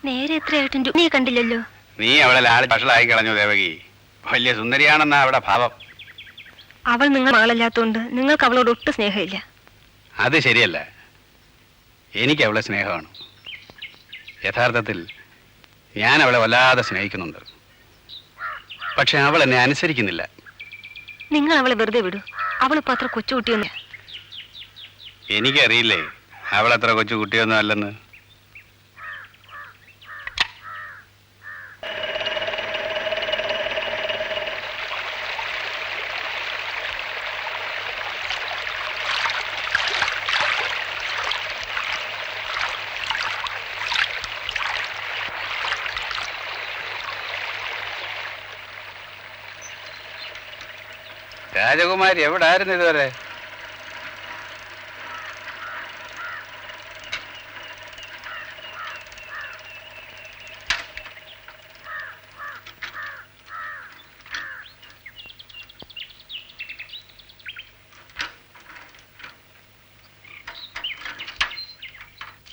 നേരെ എത്രയായിട്ടും നീ കണ്ടില്ലല്ലോ. നീ അവളെ ലാളി വഷളായി കളഞ്ഞു ദേവകി. വലിയ സുന്ദരിയാണെന്നാ അവിടെ ഭാവം. അവൾ നിങ്ങൾ മകളല്ലാത്തോണ്ട് നിങ്ങൾക്ക് അവളോട് ഒട്ടും സ്നേഹമില്ല. അത് ശരിയല്ല. എനിക്ക് അവളെ സ്നേഹമാണ്. യഥാർത്ഥത്തിൽ ഞാൻ അവളെ വല്ലാതെ സ്നേഹിക്കുന്നുണ്ട്. പക്ഷെ അവൾ എന്നെ അനുസരിക്കുന്നില്ല. നിങ്ങൾ അവളെ വെറുതെ വിടൂ. അവളിപ്പോ അത്ര കൊച്ചുകുട്ടിയൊന്നും. എനിക്കറിയില്ലേ അവളത്ര കൊച്ചുകുട്ടിയൊന്നും അല്ലെന്ന്. രാജകുമാരി എവിടെ ആയിരുന്നു ഇതുവരെ?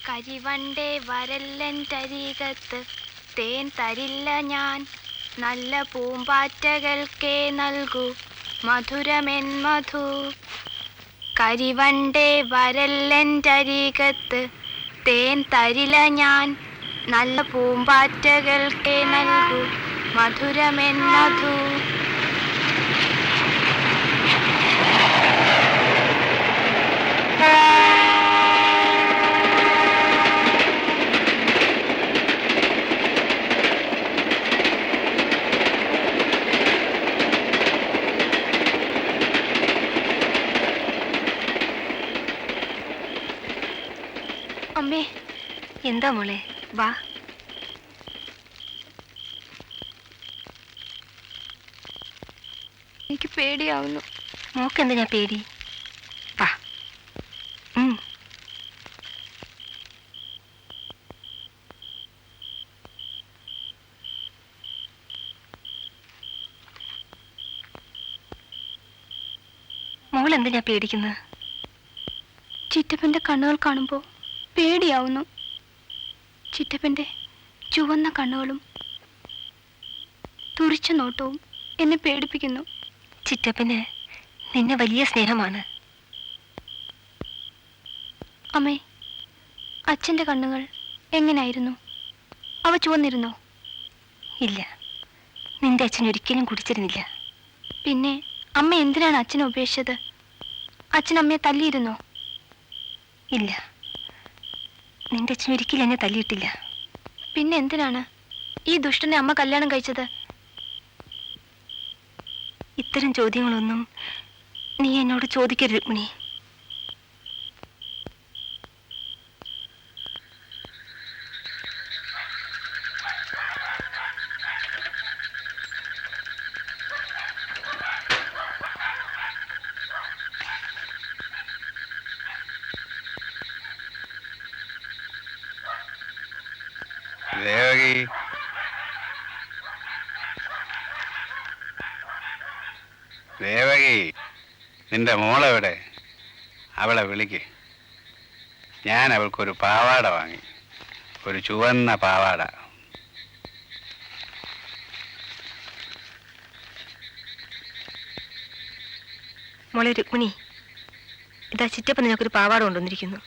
കരിവണ്ടേ വരല്ലൻ തരീകത്ത് തേൻ തരില്ല ഞാൻ, നല്ല പൂമ്പാറ്റകൾക്കേ നൽകൂ മധുരമെൻ മധു. കരിവണ്ടേ വരല്ലൻ തരീകത്ത് തേൻ തരില്ല ഞാൻ, നല്ല പൂമ്പാറ്റകൾക്കേ നൽകൂ മധുരമെൻ മധു. അമ്മേ, എന്താ മോളെ? വാ. എനിക്ക് പേടിയാവുന്നു. മോക്കെന്താ ഞാൻ പേടി? വാ. മോളെന്താ ഞാൻ പേടിക്കുന്നത്? ചിറ്റപ്പന്റെ കണ്ണുകൾ കാണുമ്പോ പേടിയാവുന്നു. ചിറ്റപ്പന്റെ ചുവന്ന കണ്ണുകളും തുറിച്ച നോട്ടവും എന്നെ പേടിപ്പിക്കുന്നു. ചിറ്റപ്പന് നിന്നെ വലിയ സ്നേഹമാണ്. അമ്മേ, അച്ഛന്റെ കണ്ണുകൾ എങ്ങനായിരുന്നു? അവ ചുവന്നിരുന്നോ? ഇല്ല, നിന്റെ അച്ഛൻ ഒരിക്കലും കുടിച്ചിരുന്നില്ല. പിന്നെ അമ്മ എന്തിനാണ് അച്ഛനെ ഉപേക്ഷിച്ചത്? അച്ഛൻ അമ്മയെ തല്ലിയിരുന്നോ? ഇല്ല, നിന്റെ അച്ഛൻ ഒരിക്കലും എന്നെ തല്ലിയിട്ടില്ല. പിന്നെ എന്തിനാണ് ഈ ദുഷ്ടനെ അമ്മ കല്യാണം കഴിച്ചത്? ഇത്തരം ചോദ്യങ്ങളൊന്നും നീ എന്നോട് ചോദിക്കരുത് രുക്മിണി. ദേവകി, ദേവകി, നിന്റെ മോളെവിടെ? അവളെ വിളിക്ക്. ഞാൻ അവൾക്കൊരു പാവാട വാങ്ങി, ഒരു ചുവന്ന പാവാട. മോളെ രുക്മിണി, ഇതാ ചിറ്റപ്പൻ നിനക്കൊരു പാവാട കൊണ്ടുവന്നിരിക്കുന്നു.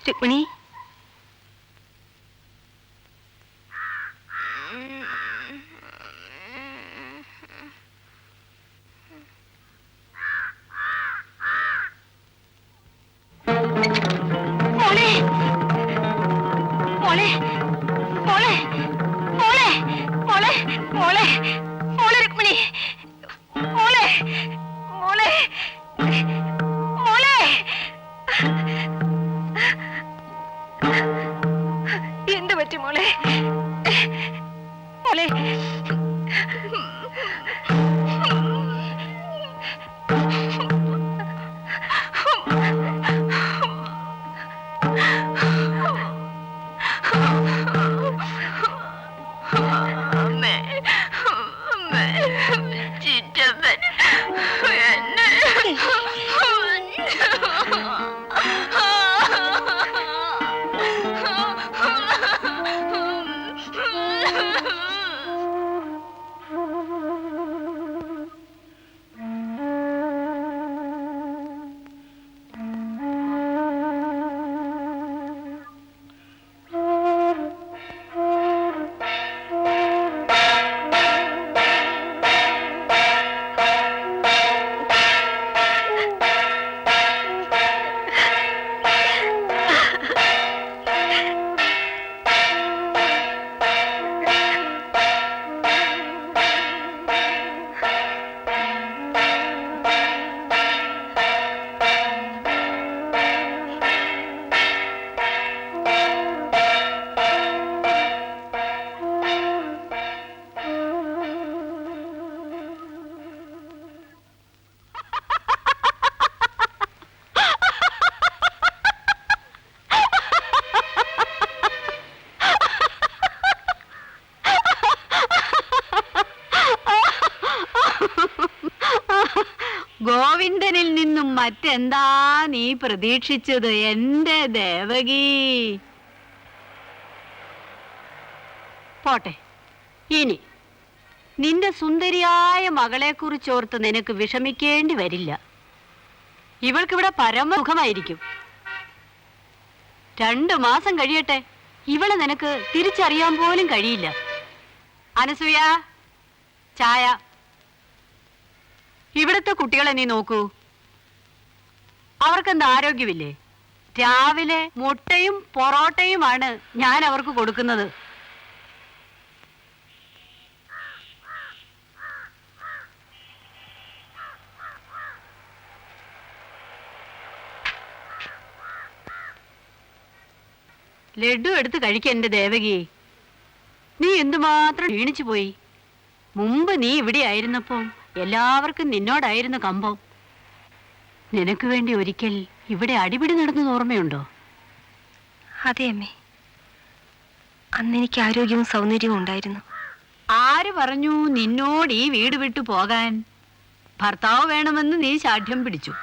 രുക്മിണി, മോളെ, മോളെ, മോളെ, മോളെ, മോളെ, മോളെ, മോളെ രുക്മിണി, മോളെ, മോളെ, മോളെ. എന്ത് പറ്റി മോളെ? മോളെ, ഗോവിന്ദനിൽ നിന്നും മറ്റെന്താ നീ പ്രതീക്ഷിച്ചത് എന്റെ ദേവകി? പോട്ടെ, ഇനി നിന്റെ സുന്ദരിയായ മകളെക്കുറിച്ചോർത്ത് നിനക്ക് വിഷമിക്കേണ്ടി വരില്ല. ഇവൾക്കിവിടെ പരമസുഖമായിരിക്കും. 2 മാസം കഴിയട്ടെ, ഇവളെ നിനക്ക് തിരിച്ചറിയാൻ പോലും കഴിയില്ല. അനസൂയ, ചായ. ഇവിടുത്തെ കുട്ടികളെ നീ നോക്കൂ, അവർക്കെന്താ ആരോഗ്യമില്ലേ? രാവിലെ മുട്ടയും പൊറോട്ടയുമാണ് ഞാൻ അവർക്ക് കൊടുക്കുന്നത്. ലഡു എടുത്ത് കഴിക്ക എന്റെ ദേവകി. നീ എന്തുമാത്രം ക്ഷീണിച്ചു പോയി. മുമ്പ് നീ ഇവിടെ ആയിരുന്നപ്പോൾ എല്ലാവർക്കും നിന്നോടായിരുന്നു കമ്പം. നിനക്ക് വേണ്ടി ഒരിക്കൽ ഇവിടെ അടിപിടി നടന്നത് ഓർമ്മയുണ്ടോ? അതെ അമ്മേ, അന്നെനിക്ക് ആരോഗ്യവും സൗന്ദര്യവും ഉണ്ടായിരുന്നു. ആര് പറഞ്ഞു നിന്നോട് ഈ വീട് വിട്ടു പോകാൻ? ഭർത്താവ് വേണമെന്ന് നീ ശാഠ്യം പിടിച്ചു.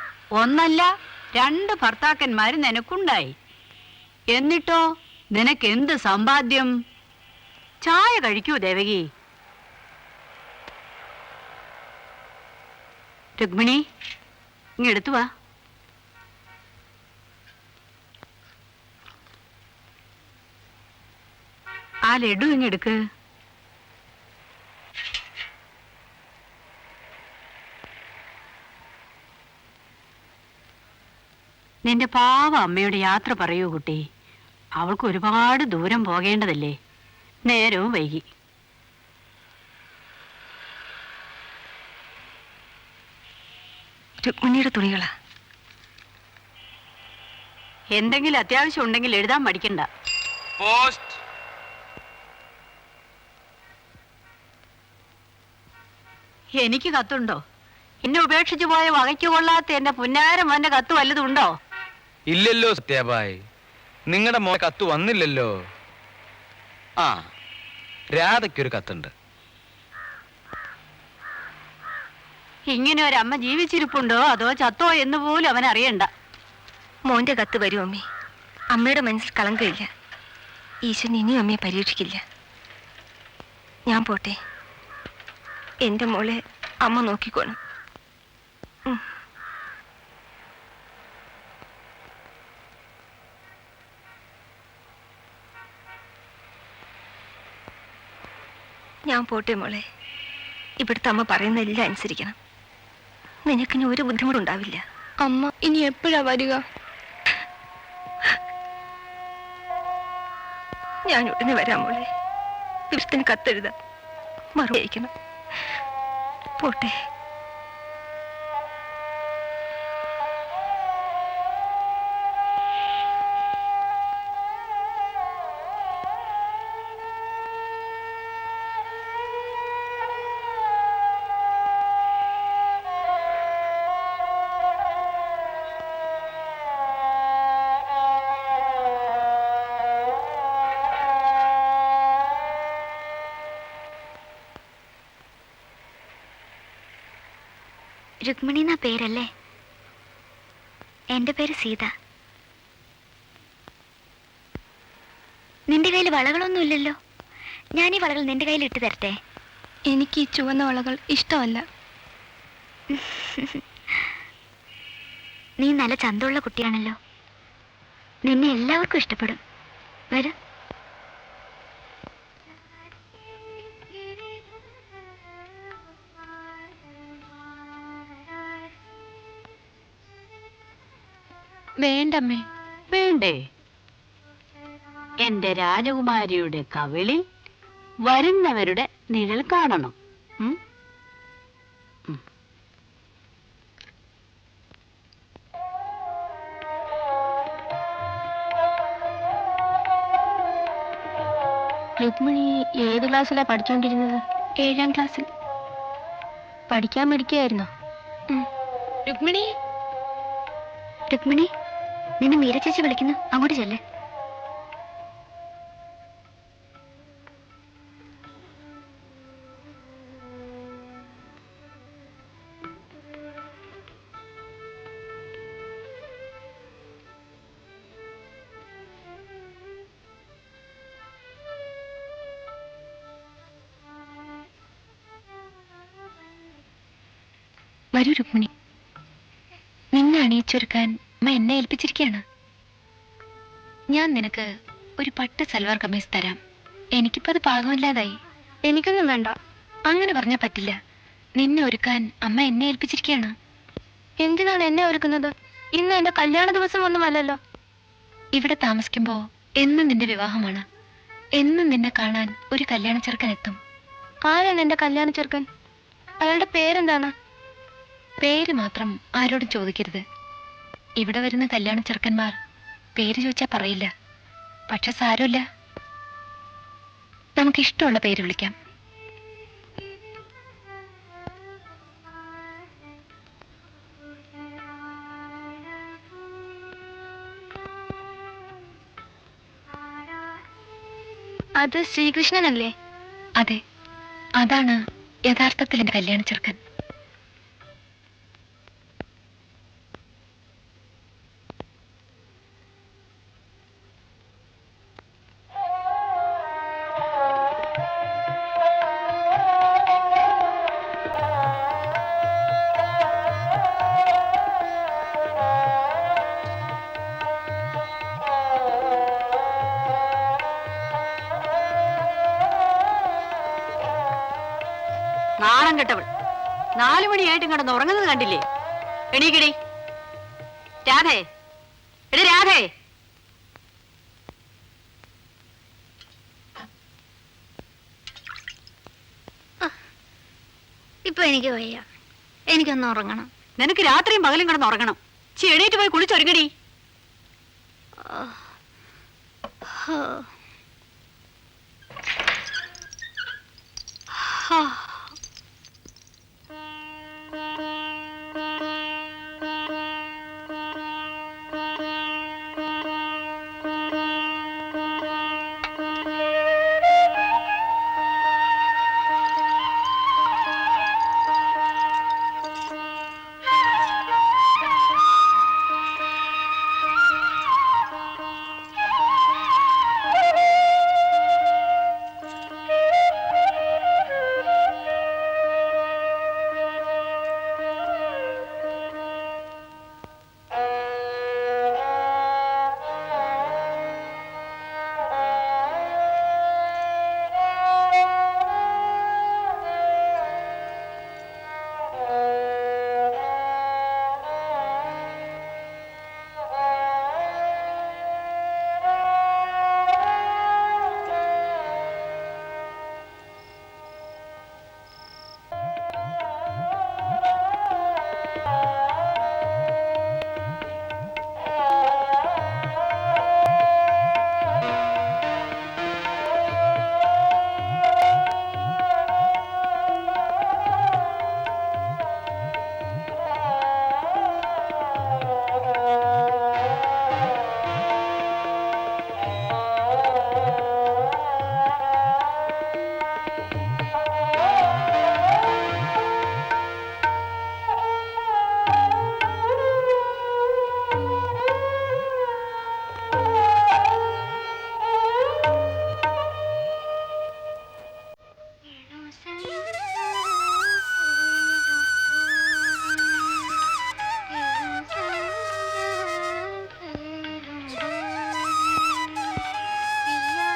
1 അല്ല 2 ഭർത്താക്കന്മാര് നിനക്കുണ്ടായി. എന്നിട്ടോ നിനക്കെന്ത് സമ്പാദ്യം? ചായ കഴിക്കൂ ദേവകി. രുക്മിണി, ഇങ്ങെടുത്തു വാ. ആ ലഡു ഇങ്ങെടുക്ക്. നിന്റെ പാവ അമ്മയുടെ യാത്ര പറയൂ കുട്ടി. അവൾക്ക് ഒരുപാട് ദൂരം പോകേണ്ടതല്ലേ. നേരവും വൈകി. രുക്മിണിയുടെ തുണികളാ. എന്തെങ്കിലും അത്യാവശ്യം ഉണ്ടെങ്കിൽ എഴുതാൻ മടിക്കണ്ട. പോസ്റ്റ്. എനിക്ക് കത്തുണ്ടോ? എന്നെ ഉപേക്ഷിച്ചു പോയ വകയ്ക്ക് കൊള്ളാത്ത എന്റെ പുന്നാരം മോന്റെ കത്ത് വല്ലതും ഉണ്ടോ? ഇല്ലല്ലോ സത്യാബായ്, നിങ്ങളുടെ മോനെ കത്ത് വന്നില്ലല്ലോ. ആ, രാധയ്ക്കൊരു കത്തുണ്ട്. ഇങ്ങനെ ഒരമ്മ ജീവിച്ചിരിപ്പുണ്ടോ അതോ ചത്തോ എന്ന് പോലും അവൻ അറിയണ്ട. മോന്റെ കത്ത് വരും അമ്മേ. അമ്മയുടെ മനസ്സിൽ കളങ്കമില്ല. ഈശ്വരൻ ഇനിയും അമ്മയെ പരീക്ഷിക്കില്ല. ഞാൻ പോട്ടെ. എന്റെ മോളെ അമ്മ നോക്കിക്കോണം. ഞാൻ പോട്ടെ മോളെ. ഇവിടുത്തെ അമ്മ പറയുന്ന എല്ലാം അനുസരിക്കണം. നിനക്കിനി ഒരു ബുദ്ധിമുട്ടുണ്ടാവില്ല. അമ്മ ഇനി എപ്പോഴാ വരിക? ഞാൻ ഉടനെ വരാം മോളെ. ദിവസത്തിന് കത്തെഴുതാം, മറുപടി അയക്കണം. പോട്ടെ. രുക്മിണി എന്നാ പേരല്ലേ? എന്റെ പേര് സീത. നിന്റെ കയ്യിൽ വളകളൊന്നും ഇല്ലല്ലോ. ഞാൻ ഈ വളകൾ നിന്റെ കയ്യിൽ ഇട്ട് തരട്ടെ? എനിക്ക് ഈ ചുവന്ന വളകൾ ഇഷ്ടമല്ല. നീ നല്ല ചന്തമുള്ള കുട്ടിയാണല്ലോ. നിന്നെ എല്ലാവർക്കും ഇഷ്ടപ്പെടും. വരൂ. വേണ്ടമ്മേ, വേണ്ടേ? എന്റെ രാജകുമാരിയുടെ കവിളിൽ വരുന്നവരുടെ നിഴൽ കാണണം. രുക്മിണി ഏത് ക്ലാസ്സിലാണ് പഠിച്ചുകൊണ്ടിരുന്നത്? 7ാം ക്ലാസ്സിൽ. പഠിക്കാൻ മിടിക്കുകയായിരുന്നോ? രുക്മിണി, രുക്മിണി, നിന്നെ മീര ചേച്ചി വിളിക്കുന്നു, അങ്ങോട്ട് ചെല്ലേ. വരൂ രുക്മിണി, നിന്നെ അണിയിച്ചൊരുക്കാൻ അമ്മ എന്നെ ഏൽപ്പിച്ചിരിക്കുകയാണ്. ഞാൻ നിനക്ക് ഒരു പട്ട് സൽവാർ കമ്മീസ് തരാം. എനിക്കിപ്പോ അത് പാകമില്ലാതായി. എനിക്കൊന്നും വേണ്ട. അങ്ങനെ പറഞ്ഞാൽ പറ്റില്ല. നിന്നെ ഒരുക്കാൻ അമ്മ എന്നെ ഏൽപ്പിച്ചിരിക്കുകയാണ്. എന്തിനാണ് എന്നെ ഒരുക്കുന്നത്? ഇന്ന് എന്റെ കല്യാണ ദിവസം ഒന്നുമല്ലല്ലോ. ഇവിടെ താമസിക്കുമ്പോ എന്നും നിന്റെ വിവാഹമാണ്. എന്നും നിന്നെ കാണാൻ ഒരു കല്യാണ ചെറുക്കൻ എത്തും. ആരാണ് എന്റെ കല്യാണ ചെറുക്കൻ? അയാളുടെ പേരെന്താണ്? പേര് മാത്രം ആരോടും ചോദിക്കരുത്. ഇവിടെ വരുന്ന കല്യാണ ചെറുക്കന്മാർ പേര് ചോദിച്ചാൽ പറയില്ല. പക്ഷെ സാരമില്ല, നമുക്ക് ഇഷ്ടമുള്ള പേര് വിളിക്കാം. അത് ശ്രീകൃഷ്ണനല്ലേ? അതെ, അതാണ് യഥാർത്ഥത്തിൽ എന്റെ കല്യാണ ചെറുക്കൻ. നാണം കെട്ടവൾ 4 മണിയായിട്ടും കിടന്ന് ഉറങ്ങുന്നത് കണ്ടില്ലേ? എണീക്കടി രാധേ, എടി രാധേ. ഇപ്പൊ എനിക്ക് വയ്യ, എനിക്കൊന്ന് ഉറങ്ങണം. നിനക്ക് രാത്രിയും പകലും കിടന്ന് ഉറങ്ങണം. എണീറ്റ് പോയി കുളിച്ചൊരുങ്ങടി.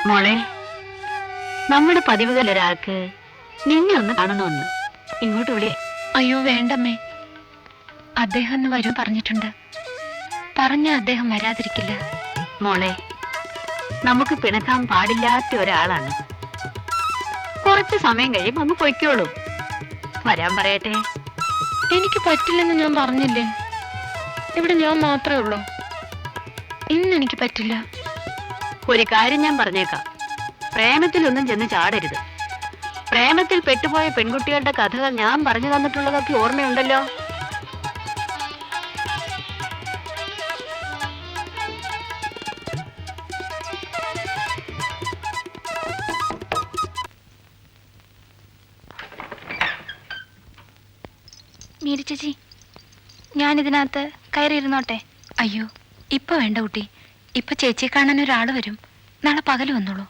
മോളെ, നമ്മുടെ പതിവുകൾ ഒരാൾക്ക് നിന്നെ ഒന്ന് കാണണമെന്ന്. ഇങ്ങോട്ട് വിളി. അയ്യോ വേണ്ടമ്മേ, അദ്ദേഹം ഒന്ന് വരൂ പറഞ്ഞിട്ടുണ്ട്. പറഞ്ഞ അദ്ദേഹം വരാതിരിക്കില്ല. മോളെ, നമുക്ക് പിണക്കാൻ പാടില്ലാത്ത ഒരാളാണ്. കുറച്ച് സമയം കഴിയുമ്പോൾ ഒന്ന് പൊയ്ക്കോളൂ. വരാൻ പറയട്ടെ. എനിക്ക് പറ്റില്ലെന്ന് ഞാൻ പറഞ്ഞില്ലേ? ഇവിടെ ഞാൻ മാത്രമേ ഉള്ളൂ. ഇന്ന് എനിക്ക് പറ്റില്ല. ഒരു കാര്യം ഞാൻ പറഞ്ഞേക്കാം, പ്രേമത്തിലൊന്നും ചെന്ന് ചാടരുത്. പ്രേമത്തിൽ പെട്ടുപോയ പെൺകുട്ടികളുടെ കഥകൾ ഞാൻ പറഞ്ഞു തന്നിട്ടുള്ളതൊക്കെ ഓർമ്മയുണ്ടല്ലോ. മീര ചേച്ചി, ഞാനിതിനകത്ത് കയറിയിരുന്നോട്ടെ? അയ്യോ ഇപ്പൊ വേണ്ട കുട്ടി. ഇപ്പൊ ചേച്ചിയെ കാണാൻ ഒരാൾ വരും. നാളെ പകല് വന്നോളൂ.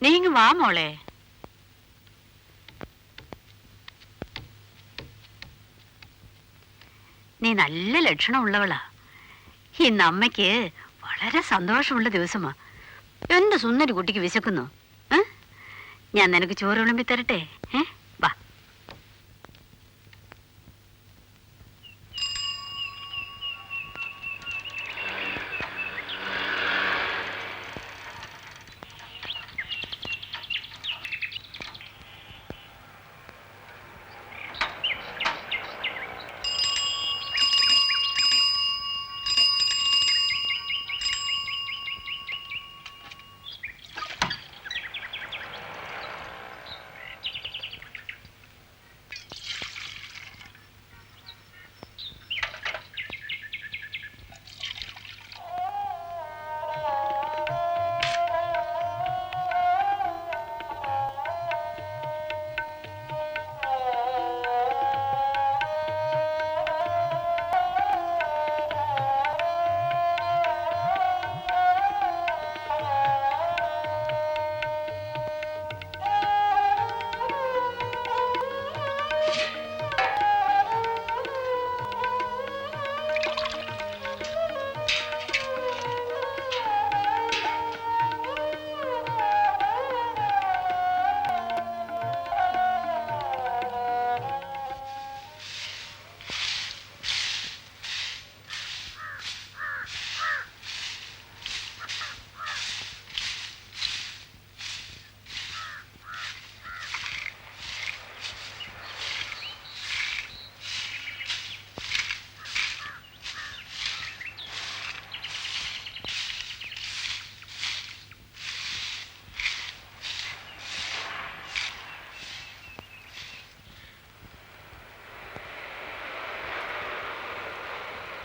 നീങ്ങ് വാ മോളെ. നീ നല്ല ലക്ഷണമുള്ളവളാ. ഇന്ന് അമ്മയ്ക്ക് വളരെ സന്തോഷമുള്ള ദിവസമാ. എന്റെ സുന്ദരി കുട്ടിക്ക് വിശക്കുന്നു. ഞാൻ നിനക്ക് ചോറ് വിളമ്പി തരട്ടെ? വാ.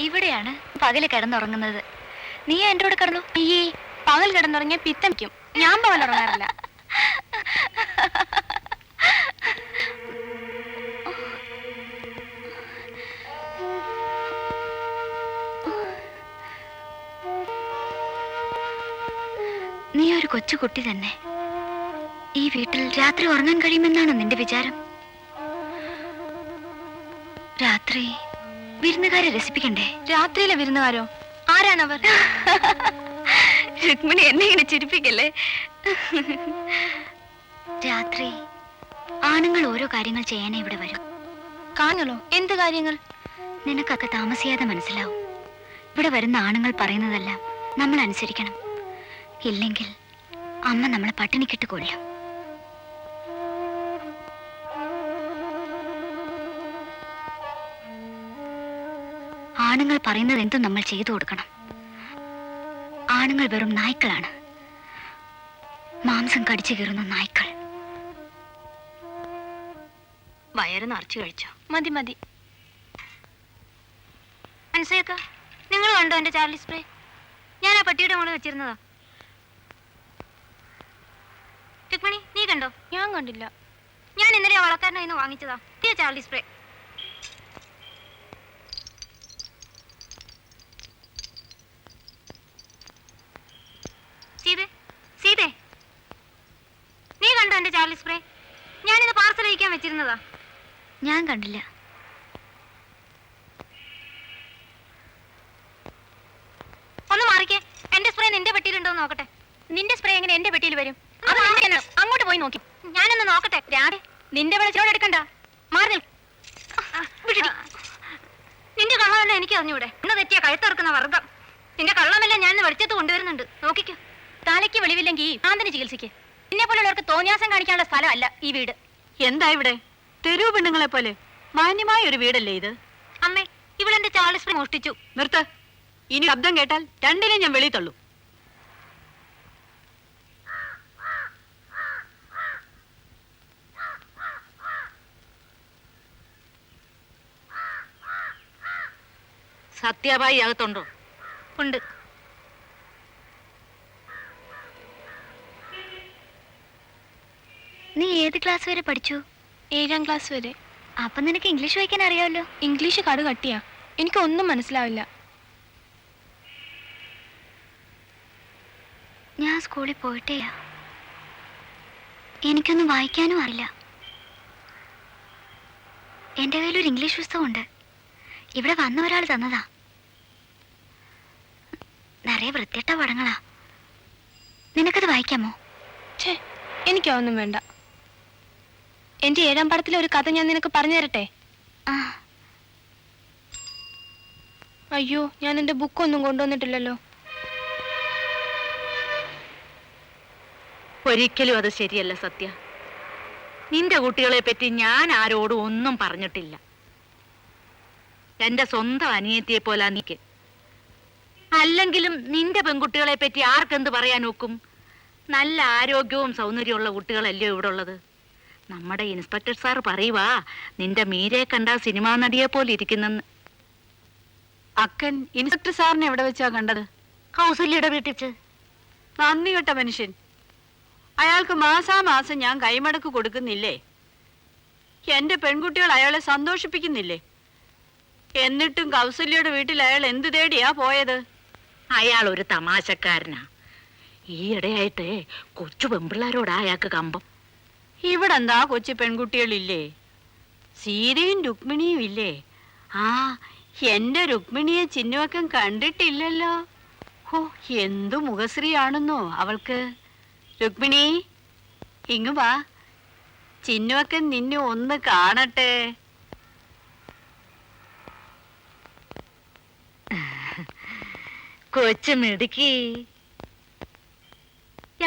ഇവിടെയാണ് പകല് കിടന്നുറങ്ങുന്നത്. നീ എൻ്റെ കൂടെ കിടന്നു. ഈ പകൽ കിടന്നുറങ്ങിയ പിത്തമിക്കും. ഞാൻ പകൽ ഉറങ്ങാറില്ല. നീ ഒരു കൊച്ചുകുട്ടി തന്നെ. ഈ വീട്ടിൽ രാത്രി ഉറങ്ങാൻ കഴിയുമെന്നാണോ നിന്റെ വിചാരം? രാത്രി വിരുന്നുകാരെ രസിപ്പിക്കണ്ടേ? രാത്രിയിലെ വിരുന്നുകാരോ? ആരാണവർ? രുക്മിണി എന്നെ ഇങ്ങനെ ചിരിപ്പിക്കല്ലേ. രാത്രി ആണുങ്ങൾ ഓരോ കാര്യങ്ങൾ ചെയ്യാനേ ഇവിടെ വരും. കാണുള്ളൂ. എന്ത് കാര്യങ്ങൾ? നിനക്കൊക്കെ താമസിയാതെ മനസ്സിലാവും. ഇവിടെ വരുന്ന ആണുങ്ങൾ പറയുന്നതെല്ലാം നമ്മൾ അനുസരിക്കണം. ഇല്ലെങ്കിൽ അമ്മ നമ്മളെ പട്ടിണിക്കിട്ട് കൊല്ലും. ആണുങ്ങൾ പറയുന്നത് എന്തും നമ്മൾ ചെയ്തു കൊടുക്കണം. ആണുങ്ങൾ വെറും നായ്ക്കളാണ്, മാംസം കടിച്ചു കീറുന്ന നായ്ക്കൾ. വയറ് നിറച്ചു കഴിച്ചോ? മതി മതി. മനസ്സിലാക്ക, നിങ്ങൾ കണ്ടോ എന്റെ ചാർലി സ്പ്രേ? ഞാൻ ആ പട്ടിയുടെ മുകളിൽ വെച്ചിരുന്നതാ. രുക്മിണി, നീ കണ്ടോ? ഞാൻ കണ്ടില്ല. ഞാൻ ഇന്നലെ ആ വളക്കാരനെ ഇന്ന് വാങ്ങിച്ചതാ ചാർലി സ്പ്രേ. സീതേ, നീ കണ്ടോ എന്റെ ചാർലി സ്പ്രേ? ഞാനിന്ന് പാർസൽ അയക്കാൻ വെച്ചിരുന്നതാ. ഞാൻ കണ്ടില്ല. ഒന്ന് മാറിക്കേ. എന്റെ സ്പ്രേ നിന്റെ പെട്ടിയിലുണ്ടോ നോക്കട്ടെ. നിന്റെ സ്പ്രേ എങ്ങനെ എന്റെ പെട്ടിയിൽ വരും? അത് അങ്ങോട്ട് പോയി നോക്കി. ഞാനൊന്ന് നോക്കട്ടെ. നിന്റെ വിളിച്ചോടെ എടുക്കണ്ട. മാറി നിന്റെ കള്ളമല്ല എനിക്ക് അറിഞ്ഞൂടെ? ഇന്ന് തെറ്റിയ കഴുത്തിറക്കുന്ന വർഗം. നിന്റെ കള്ളമല്ല ഞാൻ വെളിച്ചത്ത് കൊണ്ടുവരുന്നുണ്ട്, നോക്കിക്കോ. തലയ്ക്ക് വെളിവില്ലെങ്കിൽ ആന്തന് ചികിത്സയ്ക്ക്. എന്നെ പോലുള്ളവർക്ക് തോന്നിയാസം കാണിക്കാനുള്ള സ്ഥലമല്ല ഈ വീട്. എന്താ ഇവിടെ തെരുവ് പെണ്ണുങ്ങളെ പോലെ മാന്യമായ ഒരു വീടല്ലേ ഇത്? അമ്മേ, ഇവളെന്റെ ചാർലി സ്പ്രേ മോഷ്ടിച്ചു. നിർത്ത്. ഇനി ശബ്ദം കേട്ടാൽ രണ്ടിനെ ഞാൻ വെളി തള്ളു. സത്യാഭായി അകത്തുണ്ടോ? ഉണ്ട്. നീ ഏത് ക്ലാസ് വരെ പഠിച്ചു? 7ാം ക്ലാസ് വരെ. അപ്പൊ നിനക്ക് ഇംഗ്ലീഷ് വായിക്കാൻ അറിയാമല്ലോ. ഇംഗ്ലീഷ് കടു കട്ടിയാ, എനിക്കൊന്നും മനസ്സിലാവില്ല. ഞാൻ സ്കൂളിൽ പോയിട്ടേയാ. എനിക്കൊന്നും വായിക്കാനും അറിയില്ല. എന്റെ കയ്യിലൊരു ഇംഗ്ലീഷ് പുസ്തകമുണ്ട്. ഇവിടെ വന്ന ഒരാൾ തന്നതാ. നിറയെ വൃത്തിയിട്ട പടങ്ങളാ. നിനക്കത് വായിക്കാമോ? ഛേ, എനിക്കൊന്നും വേണ്ട. എന്റെ 7ാം പടത്തിലെ ഒരു കഥ ഞാൻ നിനക്ക് പറഞ്ഞു തരട്ടെ? ആ. അയ്യോ, ഞാൻ എന്റെ ബുക്കൊന്നും കൊണ്ടുവന്നിട്ടില്ലല്ലോ. ഒരിക്കലും അത് ശരിയല്ല സത്യ. നിന്റെ കുട്ടികളെ പറ്റി ഞാൻ ആരോടും ഒന്നും പറഞ്ഞിട്ടില്ല. എന്റെ സ്വന്തം അനിയത്തിയെ പോലെ നീക്ക്. അല്ലെങ്കിലും നിന്റെ പെൺകുട്ടികളെ പറ്റി ആർക്കെന്ത് പറയാൻ നോക്കും? നല്ല ആരോഗ്യവും സൗന്ദര്യമുള്ള കുട്ടികളല്ലേ ഇവിടെ ഉള്ളത്. നമ്മുടെ ഇൻസ്പെക്ടർ സാർ പറയുവാ നിന്റെ മീരെ കണ്ട സിനിമാ നടിയെ പോലെ ഇരിക്കുന്നെന്ന്. അക്കൻ ഇൻസ്പെക്ടർ സാറിനെ എവിടെ വെച്ചാ കണ്ടത്? കൗസല്യയുടെ വീട്ടിൽ വെച്ച്. നന്ദി കെട്ട മനുഷ്യൻ. അയാൾക്ക് മാസാമാസം ഞാൻ കൈമടക്ക് കൊടുക്കുന്നില്ലേ? എന്റെ പെൺകുട്ടികൾ അയാളെ സന്തോഷിപ്പിക്കുന്നില്ലേ? എന്നിട്ടും കൗസല്യയുടെ വീട്ടിൽ അയാൾ എന്ത് തേടിയാ പോയത്? അയാൾ ഒരു തമാശക്കാരനാ. ഈയിടെയായിട്ട് കൊച്ചു പെൺപിള്ളാരോടാ അയാൾക്ക് കമ്പം. ഇവിടെ എന്താ കൊച്ചു പെൺകുട്ടികളില്ലേ? സീതയും രുക്മിണിയും ഇല്ലേ? ആ, എന്റെ രുക്മിണിയെ ചിന്നുവക്കം കണ്ടിട്ടില്ലല്ലോ. ഹോ, എന്തു മുഖശ്രീയാണെന്നോ അവൾക്ക്. രുക്മിണി, ഇങ്ങു വാ. ചിന്നുവക്കൻ നിന്നെ ഒന്ന് കാണട്ടെ. കൊച്ചു മിടുക്കി.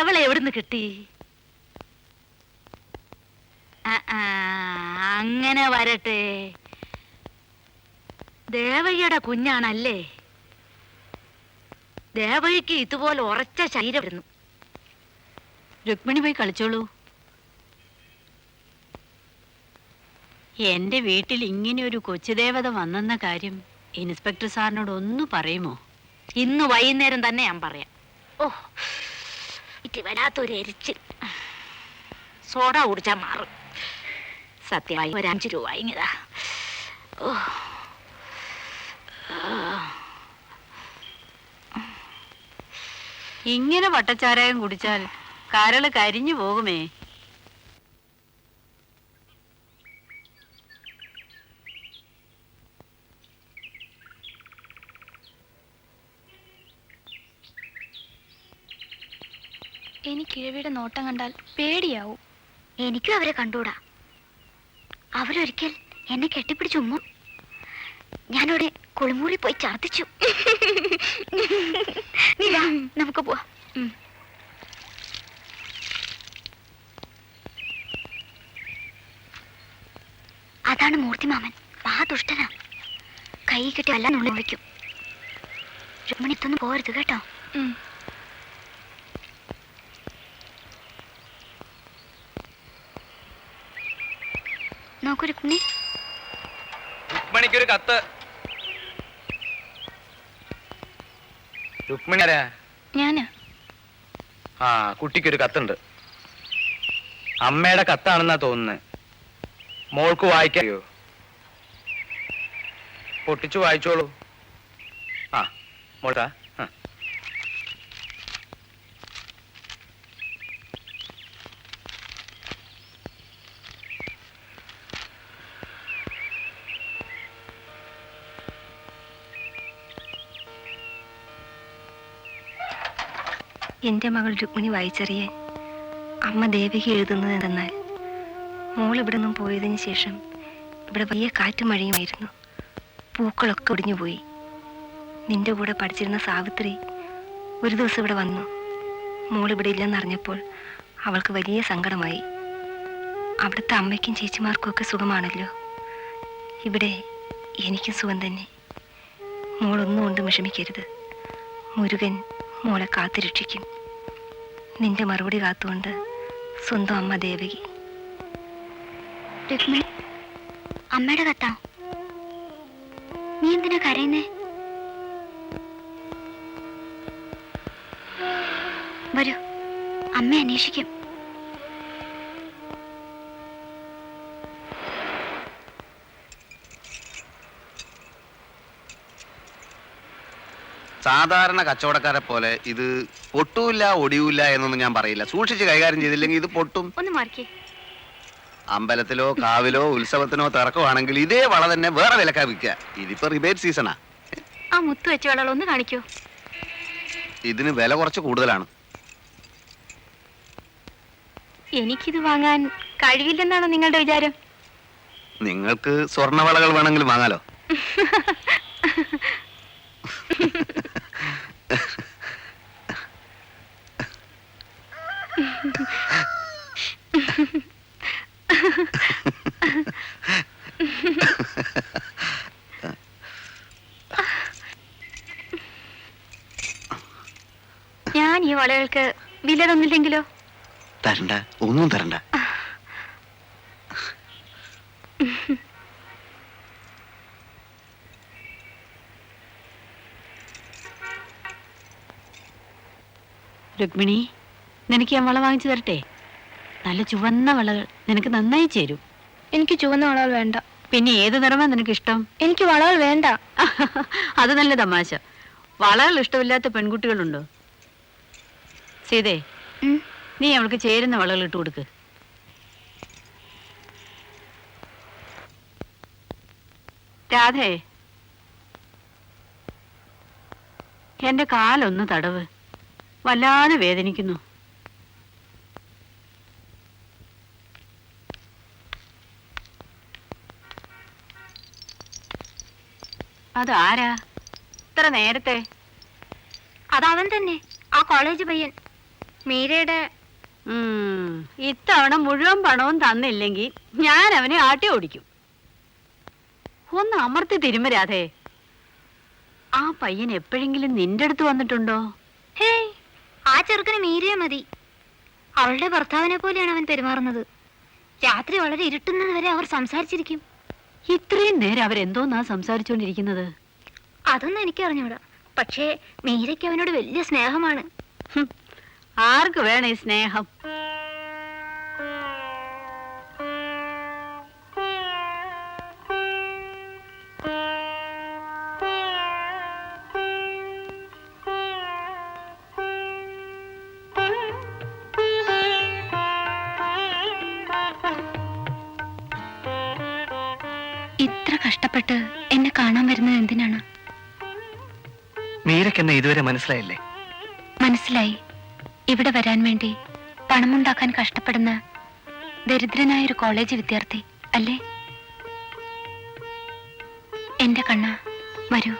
എവളെ എവിടുന്ന് കിട്ടി? അങ്ങനെ വരട്ടെ. ദേവയ്യയുടെ കുഞ്ഞാണല്ലേ? ദേവയ്ക്ക് ഇതുപോലെ ഉറച്ച ശരീരം വരുന്നു. രുക്മിണി പോയി കളിച്ചോളൂ. എന്റെ വീട്ടിൽ ഇങ്ങനെ ഒരു കൊച്ചുദേവത വന്നെന്ന കാര്യം ഇൻസ്പെക്ടർ സാറിനോട് ഒന്ന് പറയുമോ? ഇന്ന് വൈകുന്നേരം തന്നെ ഞാൻ പറയാം. ഓ, ഇത് വരാത്തൊരു എരിച്ചിൽ. സോഡ കുടിച്ചാൽ മാറും. സത്യമായി ഒരു 5 രൂപ ഇങ്ങതാ. ഓ, ഇങ്ങനെ വട്ടച്ചാരായം കുടിച്ചാൽ കരള് കരിഞ്ഞു പോകുമേ. എനിക്ക് ഇഴവിയുടെ നോട്ടം കണ്ടാൽ പേടിയാവും. എനിക്കും അവരെ കണ്ടൂടാ. അവരൊരിക്കൽ എന്നെ കെട്ടിപ്പിടിച്ചു ഉമ്മ. ഞാനവിടെ കുളിമുറി പോയി ഛർദിച്ചു. നീ വാ, നമുക്ക് പോവാ. അതാണ് മൂർത്തിമാമൻ. ദുഷ്ടനാ. കൈ കിട്ടി എല്ലാം നുള്ളി വയ്ക്കും. രുക്മിണി ഇത്തൊന്നും പോരുത് കേട്ടോ. നോക്കൂ രുക്മിണി. രുക്മിണിക്കൊരു കത്ത്. രുക്മിണി ആരാ? ഞാനാ. ആ, കുട്ടിക്കൊരു കത്തുണ്ട്. അമ്മയുടെ കത്താണെന്നാ തോന്നുന്നത്. മോൾക്ക് വായിക്കാറിയോ? പൊട്ടിച്ചു വായിച്ചോളൂ. ആ മോൾക്കാ. എന്റെ മകൾ രുക്മിണി വായിച്ചറിയാൻ അമ്മ ദേവിക എഴുതുന്നത് എന്തെന്നാൽ, മോൾ ഇവിടെ നിന്നും പോയതിനു ശേഷം ഇവിടെ വലിയ കാറ്റും മഴയുമായിരുന്നു. പൂക്കളൊക്കെ ഒടിഞ്ഞുപോയി. നിന്റെ കൂടെ പഠിച്ചിരുന്ന സാവിത്രി ഒരു ദിവസം ഇവിടെ വന്നു. മോൾ ഇവിടെ ഇല്ലെന്നറിഞ്ഞപ്പോൾ അവൾക്ക് വലിയ സങ്കടമായി. അവിടുത്തെ അമ്മയ്ക്കും ചേച്ചിമാർക്കും ഒക്കെ സുഖമാണല്ലോ. ഇവിടെ എനിക്കും സുഖം തന്നെ. മോളൊന്നും കൊണ്ട് വിഷമിക്കരുത്. മുരുകൻ മോളെ കാത്തുരക്ഷിക്കും. നിന്റെ മറുപടി കാത്തുകൊണ്ട് സ്വന്തം അമ്മ ദേവകി. രുക്മിണി, അമ്മയുടെ കത്താ. നീ എന്തിനാ കരയുന്നേ? വരൂ, അമ്മ അന്വേഷിക്കും. സാധാരണ കച്ചവടക്കാരെ പോലെ ഇത് പൊട്ടൂല്ല ഒടിയൂല്ല എന്നൊന്നും ഞാൻ പറയില്ല. സൂക്ഷിച്ച് കൈകാര്യം ചെയ്തില്ലെങ്കിൽ ഇത് പൊട്ടും. ഒന്ന് മാറിക്കേ. അമ്പലത്തിലോ കാവിലോ ഉത്സവത്തിനോ തിറക്കുവാണെങ്കിൽ ഇതേ വള തന്നെ വേറെ വിലക്കാ വിൽക്കുക. ഇതിപ്പോ റിബേറ്റ് സീസണാ. ആ മുത്ത് വെച്ച വളകൾ ഒന്ന് കാണിക്കോ. ഇതിന് വില കുറച്ച് കൂടുതലാണ്. എനിക്കിത് വാങ്ങാൻ കഴിവില്ലെന്നാണോ നിങ്ങളുടെ വിചാരം? നിങ്ങൾക്ക് സ്വർണ്ണവളകൾ വേണമെങ്കിൽ വാങ്ങാലോ. ഞാൻ ഈ വളകൾക്ക് വില തന്നില്ലെങ്കിലോ? തരണ്ട, ഒന്നും തരണ്ട. രുക്മിണി, നിനക്ക് ഞാൻ വള വാങ്ങിച്ചു തരട്ടെ? നല്ല ചുവന്ന വളകൾ നിനക്ക് നന്നായി ചേരും. എനിക്ക് ചുവന്ന വളകൾ വേണ്ട. പിന്നെ ഏത് നിറമാ നിനക്ക് ഇഷ്ടം? എനിക്ക് വളകൾ വേണ്ട. അത് നല്ല തമാശ. വളകൾ ഇഷ്ടമില്ലാത്ത പെൺകുട്ടികളുണ്ടോ? സീതേ, നീ അവൾക്ക് ചേരുന്ന വളകൾ ഇട്ട് കൊടുക്ക്. രാധേ, എന്റെ കാലൊന്ന് തടവ്. വല്ലാതെ വേദനിക്കുന്നു. അതാരാ ഇത്ര നേരത്തെ? അതവൻ തന്നെ, ആ കോളേജ് പയ്യൻ, മീരയുടെ. ഇത്തവണ മുഴുവൻ പണവും തന്നില്ലെങ്കിൽ ഞാൻ അവനെ ആട്ടി ഓടിക്കും. ഒന്ന് അമർത്തി തിരുമരാധേ. ആ പയ്യൻ എപ്പോഴെങ്കിലും നിന്റെ അടുത്ത് വന്നിട്ടുണ്ടോ? ഹേയ്, ആ ചെറുക്കന് മീരയെ മതി. അവളുടെ ഭർത്താവിനെ പോലെയാണ് അവൻ പെരുമാറുന്നത്. രാത്രി വളരെ ഇരുട്ടുന്നത് വരെ അവർ സംസാരിച്ചിരിക്കും. ഇത്രയും നേരം അവരെന്തോന്നാ സംസാരിച്ചുകൊണ്ടിരിക്കുന്നത്? അതൊന്നും എനിക്ക് അറിഞ്ഞൂടാ. പക്ഷേ മീരയ്ക്ക് അവനോട് വലിയ സ്നേഹമാണ്. ആർക്ക് വേണം ഈ സ്നേഹം? ഇത്ര കഷ്ടപ്പെട്ട് എന്നെ കാണാൻ വരുന്നത് എന്തിനാണ്? മീരക്കെന്നെ ഇതുവരെ മനസ്സിലായില്ലേ? മനസ്സിലായി. ഇവിടെ വരാൻ വേണ്ടി പണമുണ്ടാക്കാൻ കഷ്ടപ്പെടുന്ന ദരിദ്രനായ ഒരു കോളേജ് വിദ്യാർത്ഥി അല്ലേ? എന്റെ കണ്ണ, വരൂ,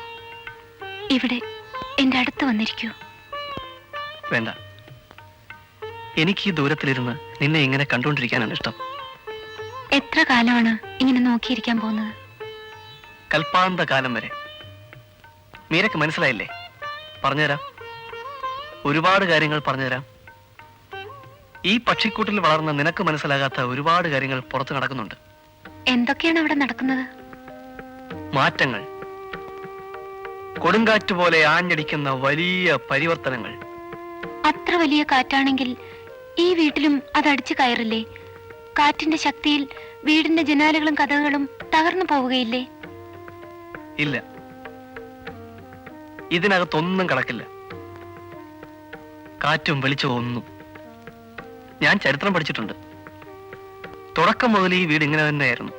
ഇവിടെ എന്റെ അടുത്ത് വന്നിരിക്കൂ. വേണ്ട, എനിക്ക് ഈ ദൂരത്തിലിരുന്ന് നിന്നെ ഇങ്ങനെ കണ്ടുകൊണ്ടിരിക്കാനാണ് ഇഷ്ടം. എത്ര കാലമാണ് ഇങ്ങനെ നോക്കിയിരിക്കാൻ പോകുന്നത്? കൽപ്പാന്ത കാലം വരെ. മീരക്ക് മനസ്സിലായില്ലേ? പറഞ്ഞുതരാം, ഒരുപാട് കാര്യങ്ങൾ പറഞ്ഞുതരാം. ഈ പക്ഷിക്കൂട്ടിൽ വളർന്ന നിനക്ക് മനസ്സിലാകാത്ത ഒരുപാട് കാര്യങ്ങൾ പുറത്ത് നടക്കുന്നുണ്ട്. എന്തൊക്കെയാണ് അവിടെ നടക്കുന്നത്? മാറ്റങ്ങൾ, കൊടുങ്കാറ്റ് പോലെ ആഞ്ഞടിക്കുന്ന വലിയ പരിവർത്തനങ്ങൾ. അത്ര വലിയ കാറ്റാണെങ്കിൽ ഈ വീട്ടിലും അത് അടിച്ചു കയറില്ലേ? കാറ്റിന്റെ ശക്തിയിൽ വീടിന്റെ ജനാലകളും കതകുകളും തകർന്നു പോവുകയില്ലേ? ഇല്ല, ഇതിനകത്തൊന്നും കടക്കില്ല. കാറ്റും വെളിച്ചവും ഒന്നും. ഞാൻ ചരിത്രം പഠിച്ചിട്ടുണ്ട്. തുടക്കം മുതൽ ഈ വീട് ഇങ്ങനെ തന്നെയായിരുന്നു.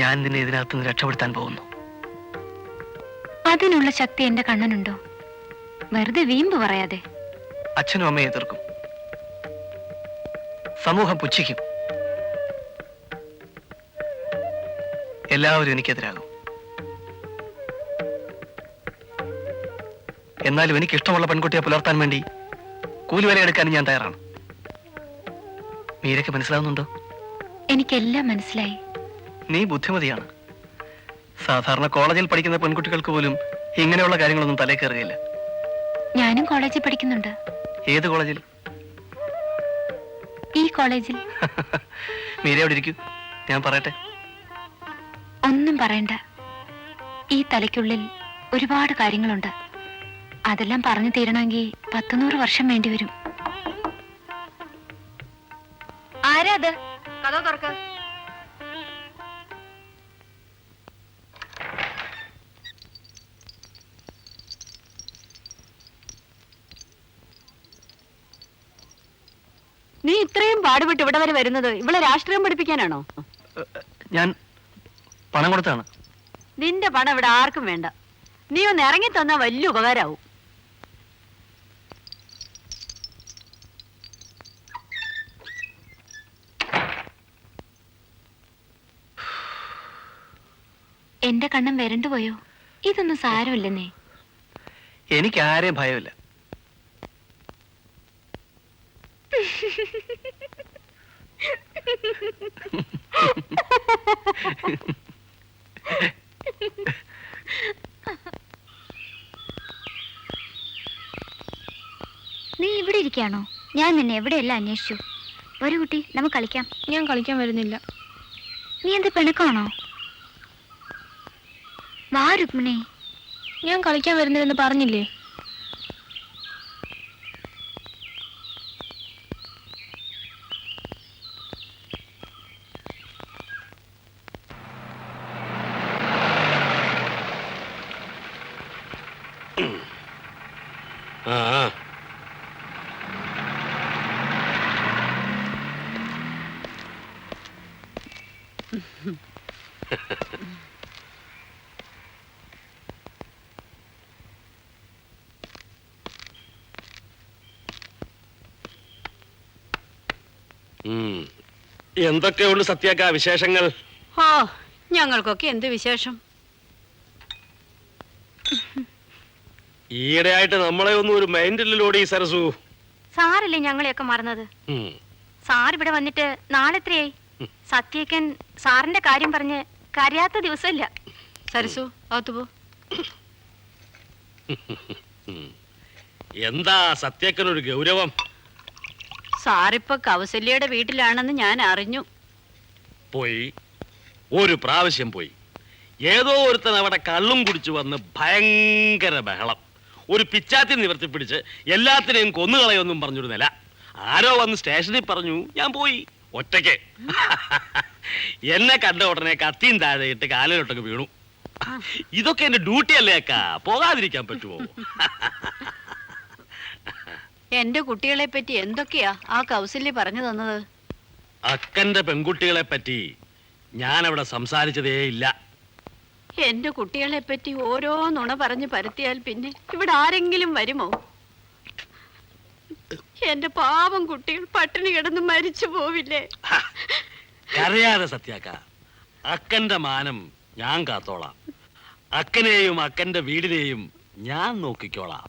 ഞാൻ നിന്നെ ഇതിനകത്ത് നിന്ന് രക്ഷപ്പെടുത്താൻ പോകുന്നു. അതിനുള്ള ശക്തി എന്റെ കണ്ണനുണ്ടോ? വെറുതെ വീമ്പ് പറയാതെ. അച്ഛനും അമ്മയെ എതിർക്കും, സമൂഹം പുച്ഛിക്കും, എല്ലാവരും എനിക്കെതിരാകും. എന്നാലും എനിക്ക് ഇഷ്ടമുള്ള പെൺകുട്ടിയെ പുലർത്താൻ വേണ്ടി കൂലിവേല എടുക്കാനും ഞാൻ തയ്യാറാണ്. മീരയ്ക്ക് മനസ്സിലാവുന്നുണ്ടോ? എനിക്കെല്ലാം മനസ്സിലായി. നീ ബുദ്ധിമതിയാണ്. സാധാരണ കോളേജിൽ പഠിക്കുന്ന പെൺകുട്ടികൾക്ക് പോലും ഇങ്ങനെയുള്ള കാര്യങ്ങളൊന്നും തലേ കയറുകയില്ല. ഞാനും കോളേജിൽ പഠിക്കുന്നുണ്ട്. ഏത് കോളേജിൽ? ഈ കോളേജിൽ. മീര എവിടെ ഇരിക്കൂ, ഞാൻ പറയട്ടെ. ഒന്നും പറയണ്ട. ഈ തലയ്ക്കുള്ളിൽ ഒരുപാട് കാര്യങ്ങളുണ്ട്. അതെല്ലാം പറഞ്ഞു തീരണമെങ്കിൽ 100 വർഷം വേണ്ടിവരും. ആരാ അത്? കഥ തുറക്ക. നീ ഇത്രയും പാടുപെട്ട് ഇവിടെ വരെ വരുന്നത് ഇവളെ രാഷ്ട്രീയം പഠിപ്പിക്കാനാണോ? ഞാൻ പണം കൊടുത്താണ്. നിന്റെ പണം ഇവിടെ ആർക്കും വേണ്ട. നീ ഒന്ന് ഇറങ്ങി തന്നാ വലിയ ഉപകാരാവും. എന്റെ കണ്ണൻ വരണ്ടുപോയോ? ഇതൊന്നും സാരമില്ലെന്നേ. എനിക്ക് ആരെയും ഭയമില്ല. നീ ഇവിടെ ഇരിക്കാണോ? ഞാൻ നിന്നെ എവിടെയെല്ലാം അന്വേഷിച്ചു. ഒരു കുട്ടി, നമുക്ക് കളിക്കാം. ഞാൻ കളിക്കാൻ വരുന്നില്ല. നീ എന്ത് പിണക്കാണോ? വാ രുക്മിണി. ഞാൻ കളിക്കാൻ വരുന്നില്ലെന്ന് പറഞ്ഞില്ലേ? എന്തൊക്കെയുണ്ട് സത്യാക്ക വിശേഷങ്ങൾ? ഓ, ഞങ്ങൾക്കൊക്കെ എന്ത് വിശേഷം. ഈയിടെയായിട്ട് നമ്മളെ ഒന്നും ഒരു മൈൻഡിലോടി സരസു. സാറല്ലേ ഞങ്ങളെയൊക്കെ മറന്നത്? സാർ ഇവിടെ വന്നിട്ട് നാളെത്രയായി? സത്യക്കൻ സാറിന്റെ കാര്യം പറഞ്ഞ് കരയാത്ത ദിവസമില്ല. സരസു, അകത്തു പോ. എന്താ സത്യക്കനൊരു ഗൗരവം? സാറിപ്പോ കൗസല്യയുടെ വീട്ടിലാണെന്ന് ഞാൻ അറിഞ്ഞു. പോയി, ഒരു പ്രാവശ്യം പോയി. ഏതോ ഒരുത്തൻ അവിടെ കള്ളും കുടിച്ചു വന്ന് ഭയങ്കര ബഹളം. ഒരു പിച്ചാത്തി നിവർത്തിപ്പിടിച്ച് എല്ലാത്തിനെയും കൊന്നുകളയൊന്നും പറഞ്ഞിരുന്നില്ല. ആരോ വന്ന് സ്റ്റേഷനിൽ പറഞ്ഞു, ഞാൻ പോയി ഒറ്റയ്ക്ക്. എന്നെ കണ്ട ഉടനെ കത്തിയും താഴെ ഇട്ട് കാലിലോട്ടൊക്കെ വീണു. ഇതൊക്കെ എന്റെ ഡ്യൂട്ടി അല്ലേ അക്ക, പോകാതിരിക്കാൻ പറ്റുമോ? എന്റെ കുട്ടികളെ പറ്റി എന്തൊക്കെയാ ആ കൗസല്യ പറഞ്ഞു തന്നത്? അക്കന്റെ പെൺകുട്ടികളെ പറ്റി ഞാൻ അവിടെ സംസാരിച്ചതേ ഇല്ല. എന്റെ കുട്ടികളെ പറ്റി ഓരോ നുണ പറഞ്ഞ് പരത്തിയാൽ പിന്നെ ഇവിടെ ആരെങ്കിലും വരുമോ? എന്റെ പാവം കുട്ടികൾ പട്ടിണി കിടന്ന് മരിച്ചു പോവില്ലേ? കരയാതെ സത്യാക്ക, അക്കന്റെ മാനം ഞാൻ കാത്തോളാം. അക്കനെയും അക്കന്റെ വീടിനെയും ഞാൻ നോക്കിക്കോളാം.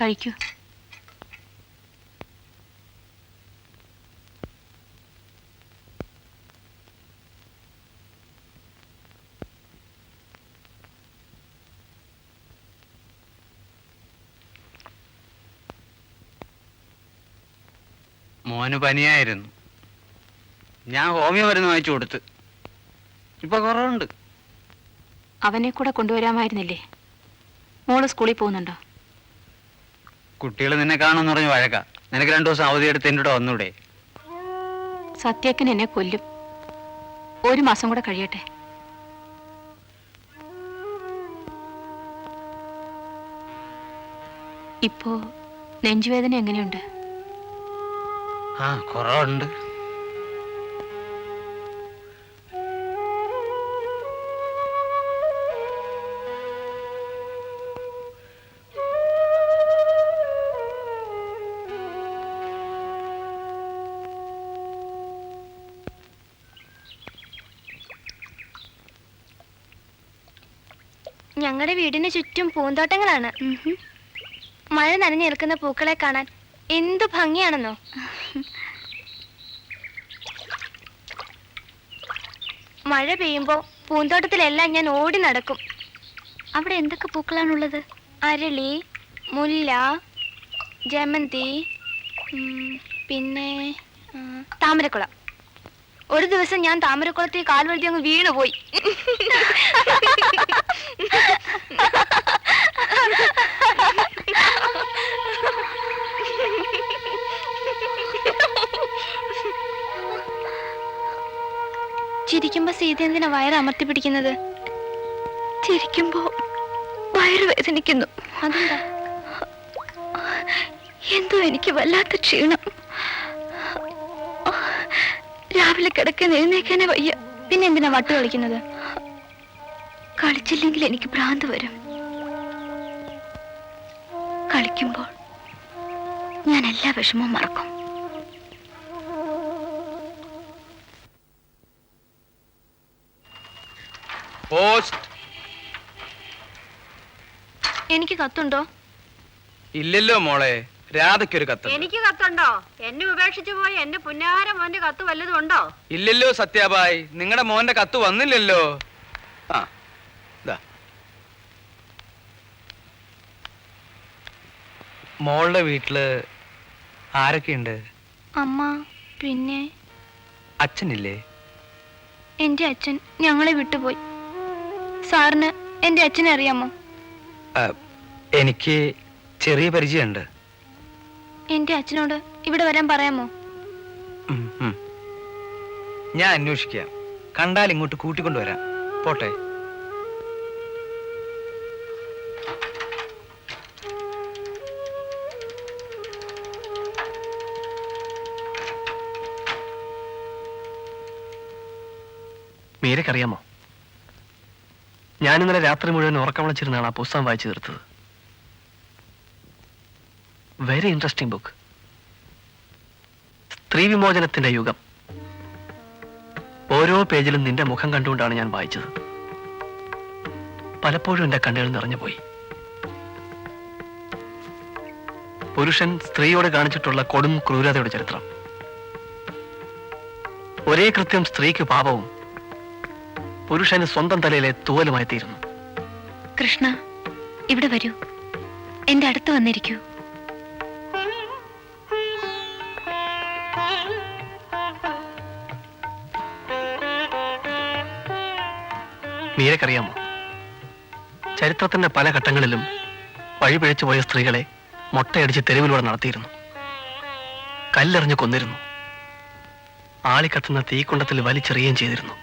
കഴിക്കൂ. മോന് പനിയായിരുന്നു. ഞാൻ ഹോമിയോ മരുന്ന് വാങ്ങിച്ചു കൊടുത്ത്. ഇപ്പൊ കുറവുണ്ട്. അവനെ കൂടെ കൊണ്ടുവരാമായിരുന്നില്ലേ? മോള് സ്കൂളിൽ പോകുന്നുണ്ടോ? കുട്ടികൾ നിന്നെ കാണുമെന്ന് പറഞ്ഞ് വഴക്കാ. നിനക്ക് 2 ദിവസം അവധി എടുത്ത് എൻ്റെ കൂടെ വന്നൂടെ? സത്യക്കൻ എന്നെ കൊല്ലും. 1 മാസം കൂടെ കഴിയട്ടെ. ഇപ്പോ നെഞ്ചുവേദന എങ്ങനെയുണ്ട്? ആ, കുറവുണ്ട്. ഞങ്ങളുടെ വീടിന് ചുറ്റും പൂന്തോട്ടങ്ങളാണ്. മഴ നനഞ്ഞു നിൽക്കുന്ന പൂക്കളെ കാണാൻ എന്തു ഭംഗിയാണെന്നോ. മഴ പെയ്യുമ്പോ പൂന്തോട്ടത്തിലെല്ലാം ഞാൻ ഓടി നടക്കും. അവിടെ എന്തൊക്കെ പൂക്കളാണുള്ളത്? അരളി, മുല്ല, ജമന്തി, പിന്നെ താമരക്കുളം. ഒരു ദിവസം ഞാൻ താമരക്കുളത്തിൽ കാൽ വഴുതി അങ്ങ് വീണുപോയി. ചിരിക്കുമ്പോ സീത എന്തിനാ വയറ് അമർത്തി പിടിക്കുന്നത്? ചിരിക്കുമ്പോ വയറ് വേദനിക്കുന്നു. അതെന്താ? എന്തോ എനിക്ക് വല്ലാത്ത ക്ഷീണം. രാവിലെ കിടക്കാൻ എഴുന്നേക്കാനേ വയ്യ. പിന്നെ എന്തിനാ വട്ട് കളിക്കുന്നത്? കളിച്ചില്ലെങ്കിൽ എനിക്ക് ഭ്രാന്ത് വരും. കളിക്കുമ്പോൾ ഞാൻ എല്ലാ വിഷമവും മറക്കും. പോസ്റ്റ്. എനിക്ക് കത്തുണ്ടോ? ഇല്ലല്ലോ മോളെ, രാധയ്ക്കൊരു കത്ത്. എനിക്ക് കത്തുണ്ടോ? എന്നെ ഉപേക്ഷിച്ചു പോയി എന്റെ പുന്നാര മോന്റെ കത്ത് വല്ലതും ഉണ്ടോ? ഇല്ലല്ലോ സത്യാബായ്, നിങ്ങളുടെ മോന്റെ കത്ത് വന്നില്ലല്ലോ. ആ, ദാ. മോളുടെ വീട്ടില് ആരൊക്കെയുണ്ട്? അമ്മ, പിന്നെ അച്ഛനില്ലേ? എന്റെ അച്ഛൻ ഞങ്ങളെ വിട്ടുപോയി. സാറിന് എന്റെ അച്ഛനെ അറിയാമോ? എനിക്ക് ചെറിയ പരിചയമുണ്ട്. എന്റെ അച്ഛനോട് ഇവിടെ വരാൻ പറയാമോ? ഞാൻ അന്വേഷിക്കാം. കണ്ടാൽ ഇങ്ങോട്ട് കൂട്ടിക്കൊണ്ടുവരാം. പോട്ടെ. മീരക്കറിയാമോ, ഞാനിന്നലെ രാത്രി മുഴുവൻ ഉറക്കമിളച്ചിരുന്നാണ് ആ പുസ്തകം വായിച്ചു തീർത്തത്. Very interesting book. സ്ത്രീ വിമോചനത്തിന്റെ യുഗം. ഓരോ പേജിലും നിന്റെ മുഖം കണ്ടുകൊണ്ടാണ് ഞാൻ വായിച്ചത്. പലപ്പോഴും എന്റെ കണ്ണുകൾ നിറഞ്ഞുപോയി. പുരുഷൻ സ്ത്രീയോട് കാണിച്ചിട്ടുള്ള കൊടും ക്രൂരതയുടെ ചരിത്രം. ഒരേ കൃത്യം സ്ത്രീക്ക് പാപവും പുരുഷന് സ്വന്തം തലയിലെ തൂവലുമായി തീരുന്നു. കൃഷ്ണ, ഇവിടെ വരൂ. എന്റെ അടുത്ത് വന്നിരിക്കൂ. മീരക്കറിയാമോ, ചരിത്രത്തിന്റെ പല ഘട്ടങ്ങളിലും വഴിപിഴച്ചു പോയ സ്ത്രീകളെ മൊട്ടയടിച്ച് തെരുവിലൂടെ നടത്തിയിരുന്നു. കല്ലെറിഞ്ഞു കൊന്നിരുന്നു. ആളിക്കത്തുന്ന തീക്കുണ്ടത്തിൽ വലിച്ചെറിയുകയും ചെയ്തിരുന്നു.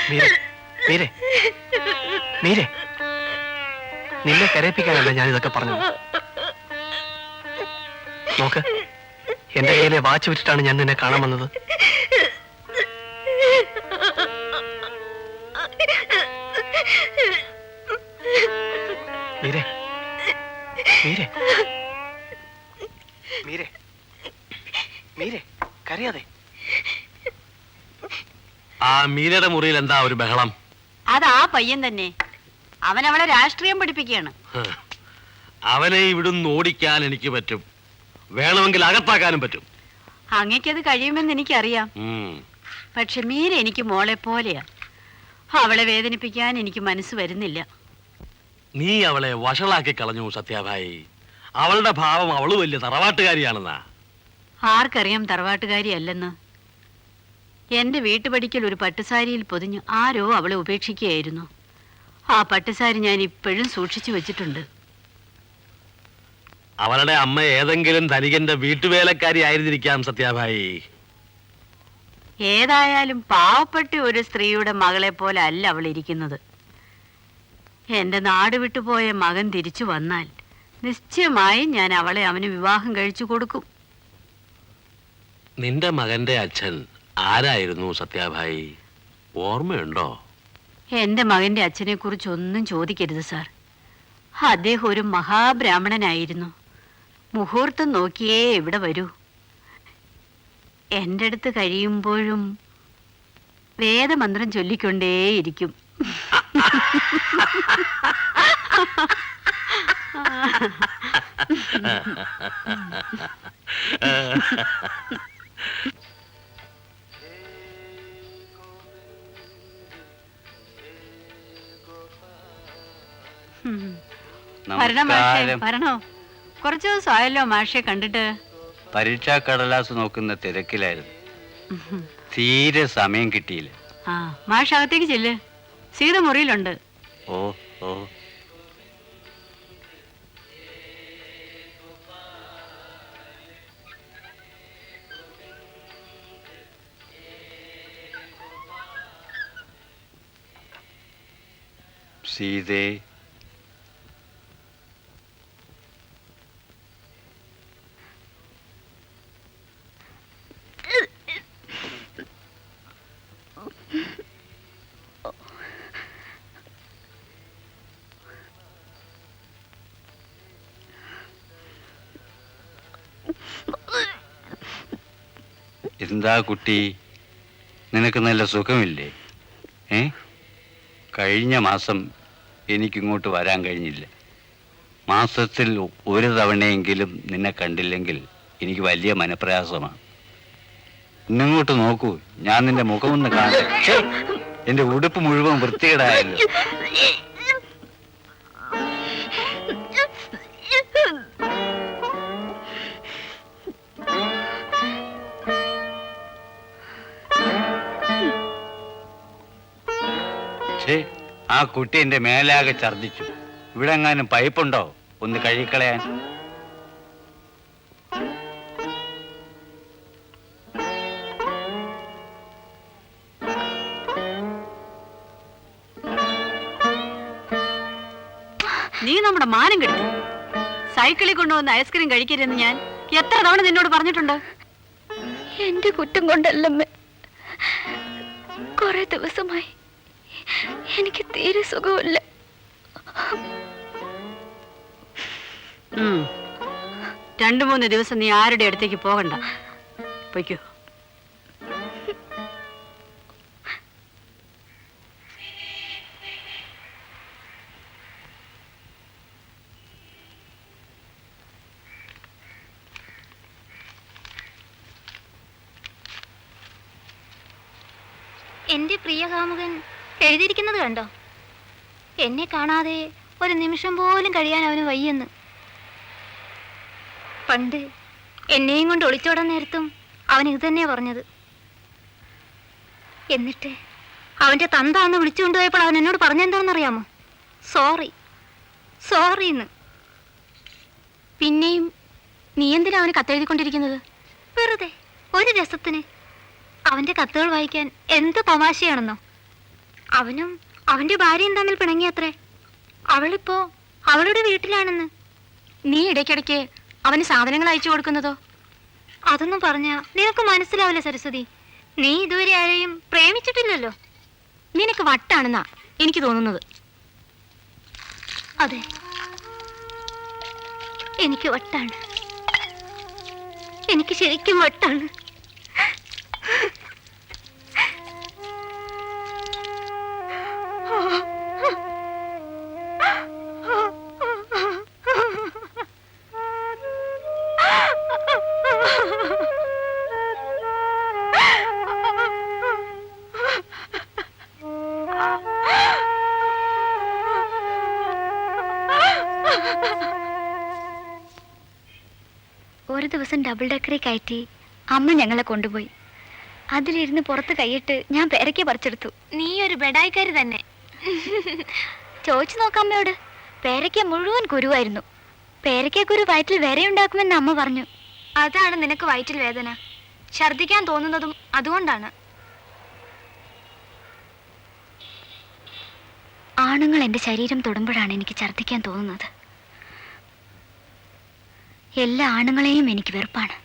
മീരെ, മീരെ, മീരെ, നിന്നെ കരയിപ്പിക്കാനല്ല ഞാൻ ഇതൊക്കെ പറഞ്ഞത്. നോക്ക്, എന്റെ കയ്യിലെ വാച്ച് വിറ്റിട്ടാണ് ഞാൻ നിന്നെ കാണാൻ വന്നത്. മീരെ, മീരെ, മീരെ, മീരെ, കരയാതെ. ആ മീരയുടെ മുറിയിൽ എന്താ ഒരു ബഹളം? അതാ പയ്യൻ തന്നെ. അവൻ അവളെ രാഷ്ട്രീയം പഠിപ്പിക്കുകയാണ്. അവനെ ഇവിടുന്ന് ഓടിക്കാൻ എനിക്ക് പറ്റും, വേണമെങ്കിൽ അകത്താക്കാനും പറ്റും. അങ്ങക്കത് കഴിയുമെന്ന് എനിക്കറിയാം. ഉം. പക്ഷെ മീര എനിക്ക് മോളെ പോലെയാ. അവളെ വേദനിപ്പിക്കാൻ എനിക്ക് മനസ്സ് വരുന്നില്ല. നീ അവളെ വഷളാക്കി കളഞ്ഞു സത്യാഭായി. അവളുടെ ഭാവം അവള് വലിയ തറവാട്ടുകാരിയാണെന്നാ. ആർക്കറിയാം തറവാട്ടുകാരി അല്ലെന്ന്. എന്റെ വീട്ടുപടിക്കൽ ഒരു പട്ടുസാരിയിൽ പൊതിഞ്ഞ് ആരോ അവളെ ഉപേക്ഷിക്കുകയായിരുന്നു. ആ പട്ടുസാരി ഞാൻ ഇപ്പോഴും സൂക്ഷിച്ചു വെച്ചിട്ടുണ്ട്. അവളുടെ അമ്മ ഏതെങ്കിലും ധനികന്റെ വീട്ടുവേലക്കാരി ആയിരുന്നിരിക്കാം സത്യാഭായി. ഏതായാലും പാവപ്പെട്ട ഒരു സ്ത്രീയുടെ മകളെ പോലെ അല്ല അവൾ ഇരിക്കുന്നത്. എന്റെ നാട് വിട്ടുപോയ മകൻ തിരിച്ചു വന്നാൽ നിശ്ചയമായും ഞാൻ അവളെ അവന് വിവാഹം കഴിച്ചു കൊടുക്കും. നിന്റെ മകന്റെ അച്ഛൻ ആരായിരുന്നു സത്യാഭായി, ഓർമ്മയുണ്ടോ? എന്റെ മകന്റെ അച്ഛനെ കുറിച്ച് ഒന്നും ചോദിക്കരുത് സാർ. അദ്ദേഹം ഒരു മഹാബ്രാഹ്മണനായിരുന്നു. മുഹൂർത്തം നോക്കിയേ ഇവിടെ വരൂ. എൻ്റെ അടുത്ത് കഴിയുമ്പോഴും വേദമന്ത്രം ചൊല്ലിക്കൊണ്ടേയിരിക്കും. വരണം മാഷേ, നമസ്കാരം. വരണോ? കുറച്ചു ദിവസമായല്ലോ മാഷെ കണ്ടിട്ട്. പരീക്ഷാ കടലാസ് നോക്കുന്ന തിരക്കിലായിരുന്നു. തീരെ സമയം കിട്ടിയില്ല. ആ മാഷ് അകത്തേക്ക് ചെല്ല്. സീത മുറിയിലുണ്ട്. ഓ ഓ സീതേ, എന്താ കുട്ടി, നിനക്ക് നല്ല സുഖമില്ലേ? കഴിഞ്ഞ മാസം എനിക്കിങ്ങോട്ട് വരാൻ കഴിഞ്ഞില്ല. മാസത്തിൽ ഒരു തവണയെങ്കിലും നിന്നെ കണ്ടില്ലെങ്കിൽ എനിക്ക് വലിയ മനപ്രയാസമാണ്. ഇന്നിങ്ങോട്ട് നോക്കൂ, ഞാൻ നിന്റെ മുഖമൊന്ന് കാണട്ടെ. എന്റെ ഉടുപ്പ് മുഴുവൻ വൃത്തികേടായല്ലോ. ആ കുട്ടി എന്റെ മേലാകെ ഛർദിച്ചു. ഇവിടെ എങ്ങാനും പൈപ്പുണ്ടോ ഒന്ന് കഴുകിക്കളയാൻ? നീ നമ്മുടെ മാനം കെടുത്തു. സൈക്കിളിൽ കൊണ്ടുവന്ന് ഐസ്ക്രീം കഴിക്കരുതെന്ന് ഞാൻ എത്ര തവണ നിന്നോട് പറഞ്ഞിട്ടുണ്ട്. എന്റെ കുറ്റം കൊണ്ടല്ലമ്മേ. കുറെ ദിവസമായി എനിക്ക് തീരെ സുഖമില്ല. 2-3 ദിവസം നീ ആരുടെ അടുത്തേക്ക് പോകണ്ട. പൊയ്ക്കോ. എന്റെ പ്രിയ കാമുകൻ എഴുതിയിരിക്കുന്നത് കണ്ടോ? എന്നെ കാണാതെ ഒരു നിമിഷം പോലും കഴിയാൻ അവന് വയ്യെന്ന്. പണ്ട് എന്നെയും കൊണ്ട് ഒളിച്ചോടാൻ നേരത്തും അവൻ ഇത് തന്നെയാ പറഞ്ഞത്. എന്നിട്ട് അവന്റെ തന്ത അന്ന് വിളിച്ചുകൊണ്ടുപോയപ്പോൾ അവൻ എന്നോട് പറഞ്ഞെന്താണെന്നറിയാമോ? സോറി സോറിന്ന്. പിന്നെയും നീ എന്തിനാ അവന് കത്തെഴുതിക്കൊണ്ടിരിക്കുന്നത്? വെറുതെ ഒരു രസത്തിന്. അവന്റെ കത്തുകൾ വായിക്കാൻ എന്ത് തമാശയാണെന്നോ. അവനും അവന്റെ ഭാര്യയും തമ്മിൽ പിണങ്ങിയത്രേ. അവളിപ്പോ അവളുടെ വീട്ടിലാണെന്ന്. നീ ഇടയ്ക്കിടയ്ക്ക് അവന് സാധനങ്ങൾ അയച്ചു കൊടുക്കുന്നതോ? അതൊന്നും പറഞ്ഞാ നിനക്ക് മനസ്സിലാവില്ല സരസ്വതി. നീ ഇതുവരെ ആരെയും പ്രേമിച്ചിട്ടില്ലല്ലോ. നിനക്ക് വട്ടാണെന്നാ എനിക്ക് തോന്നുന്നത്. അതെ, എനിക്ക് വട്ടാണ്. എനിക്ക് ശരിക്കും വട്ടാണ്. ഒരു ദിവസം ഡബിൾ ഡെക്കറി കയറ്റി അമ്മ ഞങ്ങളെ കൊണ്ടുപോയി. അതിലിരുന്ന് പുറത്ത് കൈയിട്ട് ഞാൻ പേരയ്ക്ക പറിച്ചെടുത്തു. നീ ഒരു ബെഡായിക്കാരി തന്നെ. ചോദിച്ചു നോക്കാം അമ്മയോട്. പേരയ്ക്ക മുഴുവൻ കുരുവായിരുന്നു. പേരയ്ക്ക കുരു വയറ്റിൽ വരെയുണ്ടാക്കുമെന്ന് അമ്മ പറഞ്ഞു. അതാണ് നിനക്ക് വയറ്റിൽ വേദന, ഛർദ്ദിക്കാൻ തോന്നുന്നതും അതുകൊണ്ടാണ്. ആണുങ്ങൾ എൻ്റെ ശരീരം തൊടുമ്പോഴാണ് എനിക്ക് ഛർദ്ദിക്കാൻ തോന്നുന്നത്. എല്ലാ ആണുങ്ങളെയും എനിക്ക് വെറുപ്പാണ്.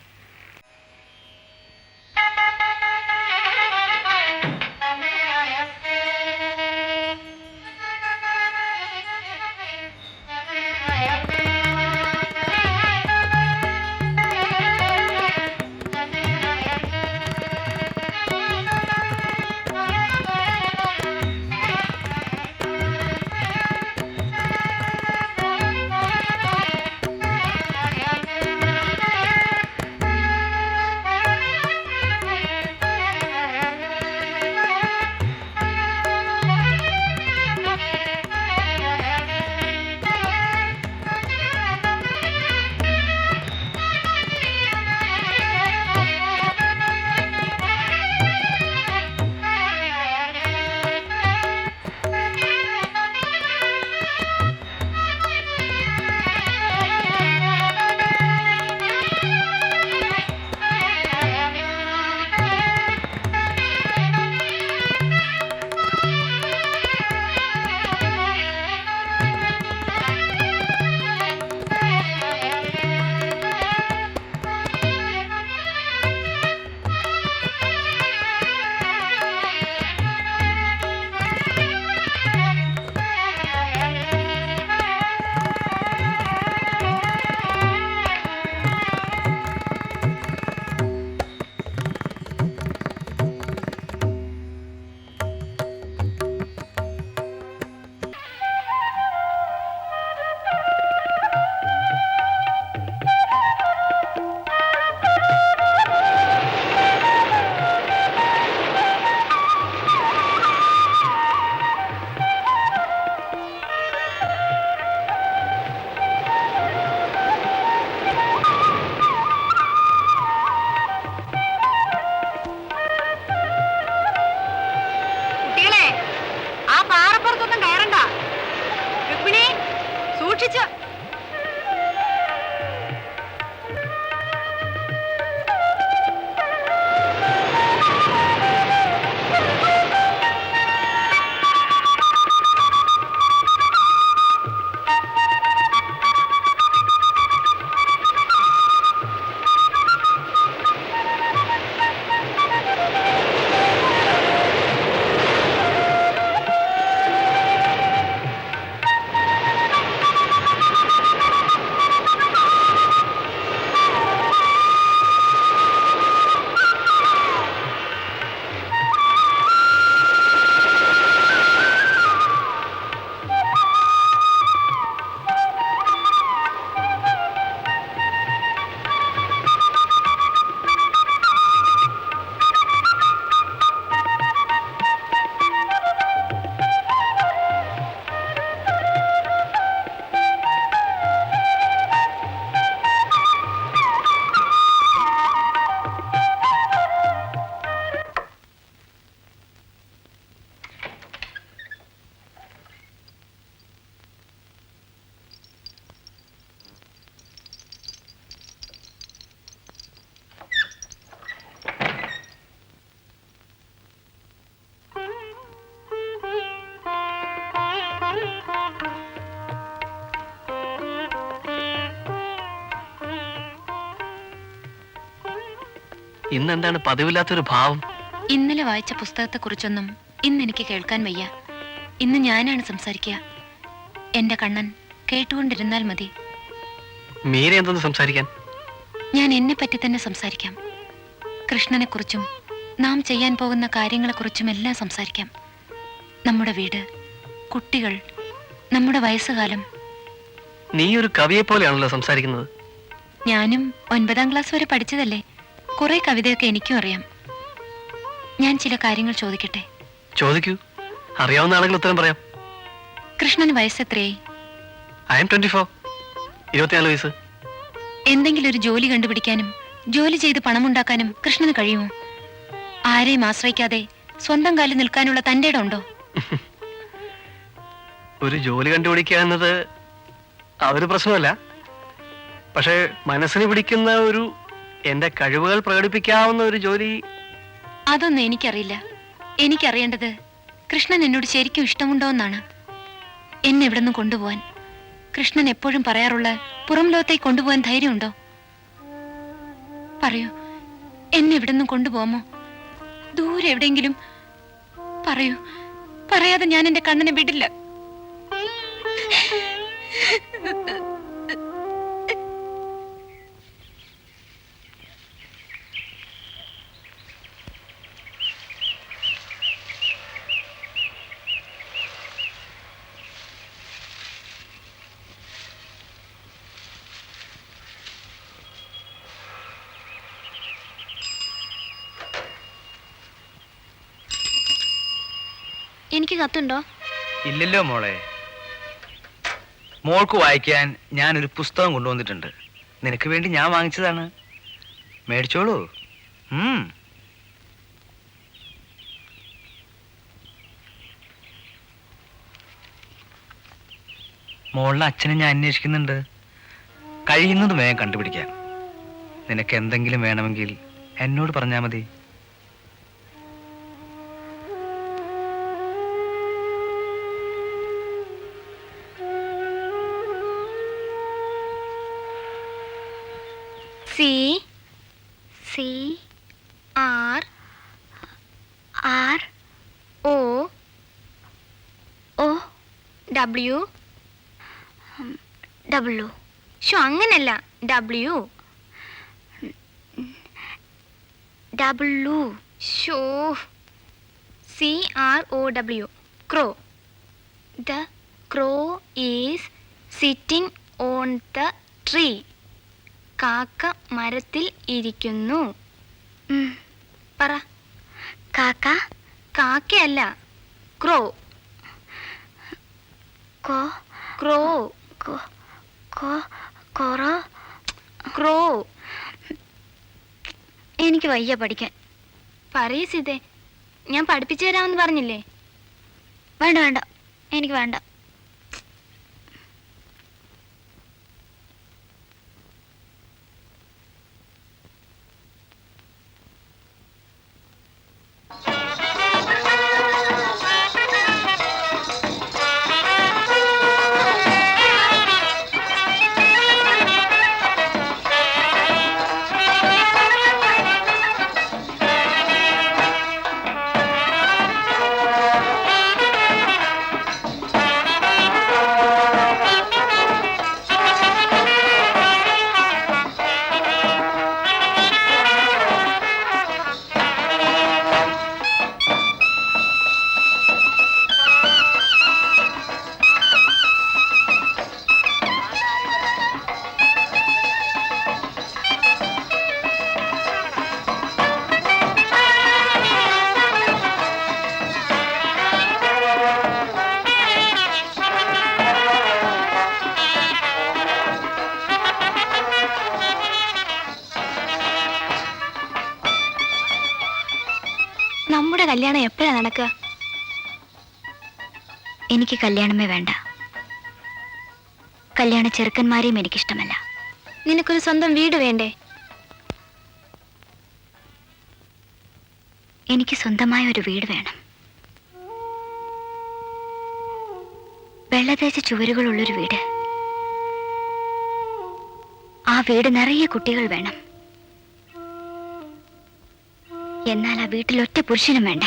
സൂക്ഷിച്ച്. ഇന്നെന്താണ് പതിവില്ലാത്തൊരു ഭാവം? ഇന്നലെ വായിച്ച പുസ്തകത്തെക്കുറിച്ചൊന്നും ഇന്ന് എനിക്ക് കേൾക്കാൻ വയ്യ. ഇന്ന് ഞാനാണ് സംസാരിക്കുക. എന്റെ കണ്ണൻ കേട്ടുകൊണ്ടിരുന്നാൽ മതി. മീര എന്തൊന്ന് സംസാരിക്കാൻ? ഞാൻ എന്നെ പറ്റി തന്നെ സംസാരിക്കാം. കൃഷ്ണനെക്കുറിച്ചും നാം ചെയ്യാൻ പോകുന്ന കാര്യങ്ങളെക്കുറിച്ചും എല്ലാം സംസാരിക്കാം. നമ്മുടെ വീട്, കുട്ടികൾ, നമ്മുടെ വയസ്സുകാലം. നീ ഒരു കവിയെ പോലെയാണല്ലോ സംസാരിക്കുന്നത്. ഞാനും 9ാം ക്ലാസ് വരെ പഠിച്ചതല്ലേ. കുറെ കവിതയൊക്കെ എനിക്കും അറിയാം. ഞാൻ ചില കാര്യങ്ങൾ ചോദിക്കട്ടെ? ചോദിക്കൂ, അറിയാവുന്ന ആളുകൾ ഉത്തരം പറയാം. കൃഷ്ണന് വയസ്സെത്രയായി? I M 24. 24 വയസ്സ്. എന്തെങ്കിലും ഒരു ജോലി കണ്ടുപിടിക്കാനും ജോലി ചെയ്ത് പണമുണ്ടാക്കാനും കൃഷ്ണന് കഴിയുമോ? ആരെയും ആശ്രയിക്കാതെ സ്വന്തം കാലിൽ നിൽക്കാനുള്ള തന്റെ ഇടം ഉണ്ടോ? ഒരു ജോലി കണ്ടുപിടിക്കുക എന്നത് അതൊരു പ്രശ്നമല്ല. പക്ഷെ മനസ്സിന് പിടിക്കുന്ന ഒരു എന്റെ കഴിവുകൾ പ്രകടിപ്പിക്കാവുന്ന ഒരു ജോലി. അതൊന്നും എനിക്കറിയില്ല. എനിക്കറിയേണ്ടത് കൃഷ്ണൻ എന്നോട് ശരിക്കും ഇഷ്ടമുണ്ടോ എന്നാണ്. എന്നെ ഇവിടെ നിന്ന് കൊണ്ടുപോവാൻ കൃഷ്ണൻ എപ്പോഴും പറയാറുള്ള പുറം ലോകത്തേക്ക് കൊണ്ടുപോകാൻ ധൈര്യമുണ്ടോ? പറയൂ, എന്നെ ഇവിടെ നിന്ന് കൊണ്ടുപോകാമോ? ദൂരെ എവിടെയെങ്കിലും പറയൂ. പറയാതെ ഞാൻ എന്റെ കണ്ണനെ വിടില്ല. എനിക്ക് കത്തുണ്ടോ? ഇല്ലല്ലോ മോളെ. മോൾക്ക് വായിക്കാൻ ഞാനൊരു പുസ്തകം കൊണ്ടുവന്നിട്ടുണ്ട്. നിനക്ക് വേണ്ടി ഞാൻ വാങ്ങിച്ചതാണ്. മേടിച്ചോളൂ. മോളുടെ അച്ഛനെ ഞാൻ അന്വേഷിക്കുന്നുണ്ട്. കഴിയുന്നത് വേഗം കണ്ടുപിടിക്കാൻ. നിനക്ക് എന്തെങ്കിലും വേണമെങ്കിൽ എന്നോട് പറഞ്ഞാൽ മതി. CROW. ഷോ അങ്ങനല്ല. W. ഷോ CROW. Crow. The crow is sitting on the tree. കാക്ക മരത്തിൽ ഇരിക്കുന്നു. പറ. കാക്ക. കാക്കയല്ല, ക്രോ. ക്രോ. ക്രോ. എനിക്ക് വയ്യ പഠിക്കാൻ. പറയൂ സീതേ, ഞാൻ പഠിപ്പിച്ചു തരാമെന്ന് പറഞ്ഞില്ലേ? വേണ്ട, എനിക്ക് വേണ്ട. നമ്മുടെ കല്യാണം എപ്പോഴാ നടക്കുക? എനിക്ക് കല്യാണമേ വേണ്ട. കല്യാണ ചെറുക്കന്മാരെയും എനിക്കിഷ്ടമല്ല. നിനക്കൊരു സ്വന്തം വീട് വേണ്ടേ? എനിക്ക് സ്വന്തമായ ഒരു വീട് വേണം. വെള്ളതേച്ച ചുവരുകളുള്ളൊരു വീട്. ആ വീട് നിറയെ കുട്ടികൾ വേണം. എന്നാൽ ആ വീട്ടിൽ ഒറ്റ പുരുഷനും വേണ്ട.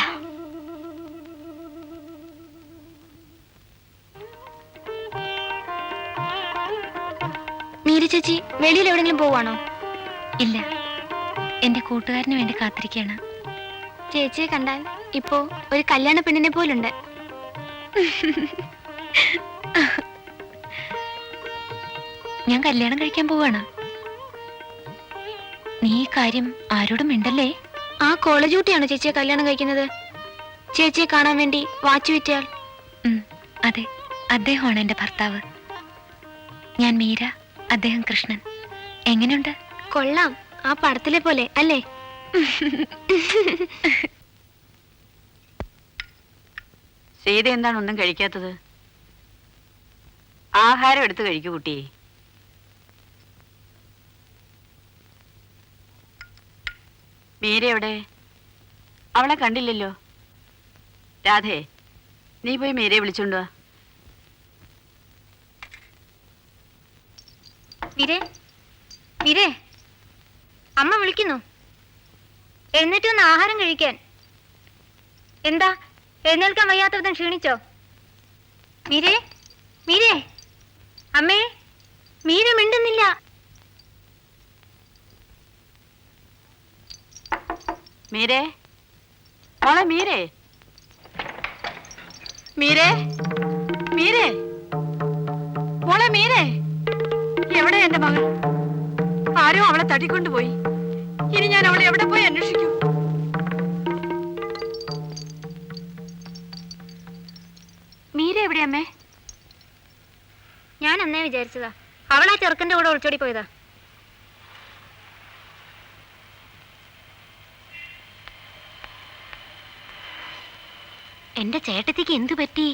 മീര ചേച്ചി വെളിയിൽ എവിടെങ്കിലും പോവാണോ? ഇല്ല, എന്റെ കൂട്ടുകാരന് വേണ്ടി കാത്തിരിക്കുകയാണ്. ചേച്ചിയെ കണ്ടാൽ ഇപ്പോ ഒരു കല്യാണ പെണ്ണിനെ പോലുണ്ട്. ഞാൻ കല്യാണം കഴിക്കാൻ പോവാണ്. നീ ഈ കാര്യം ആരോടും മിണ്ടല്ലേ? ആ കോളേജ് കുട്ടിയാണോ ചേച്ചിയെ കല്യാണം കഴിക്കുന്നത്? ചേച്ചിയെ കാണാൻ വേണ്ടി വാച്ച് വിറ്റയാൾ? അതെ, അദ്ദേഹമാണ് എന്റെ ഭർത്താവ്. ഞാൻ മീര, അദ്ദേഹം കൃഷ്ണൻ. എങ്ങനെയുണ്ട്? കൊള്ളാം, ആ പടത്തിലെ പോലെ അല്ലേ? സീത എന്താണ് ഒന്നും കഴിക്കാത്തത്? ആഹാരം എടുത്ത് കഴിക്കൂ കുട്ടി. മീര എവിടെ? അവളെ കണ്ടില്ലല്ലോ. രാധേ, നീ പോയി മീരയെ വിളിച്ചോണ്ട് വാ. മീരേ, മീരേ, അമ്മ വിളിക്കുന്നു. എഴുന്നേറ്റ് വന്ന് ആഹാരം കഴിക്കാൻ. എന്താ എഴുന്നേൽക്കാൻ വയ്യാത്ത വിധം ക്ഷീണിച്ചോ? മീരേ, മീരേ, അമ്മേ, മീര മിണ്ടുന്നില്ല. മീരേ, മോളെ മീരേ, മീരേ, മീരേ, മോളെ മീരേ, എവിടെ എന്റെ മകൾ? ആരോ അവളെ തട്ടിക്കൊണ്ടുപോയി. ഇനി ഞാൻ അവളെ എവിടെ പോയി അന്വേഷിക്കും? മീര എവിടെ അമ്മേ? ഞാൻ അന്നേ വിചാരിച്ചതാ അവളാ ചെറുക്കന്റെ കൂടെ ഒളിച്ചോടി പോയതാ. എന്റെ ചേട്ടത്തിക്ക് എന്തു പറ്റി?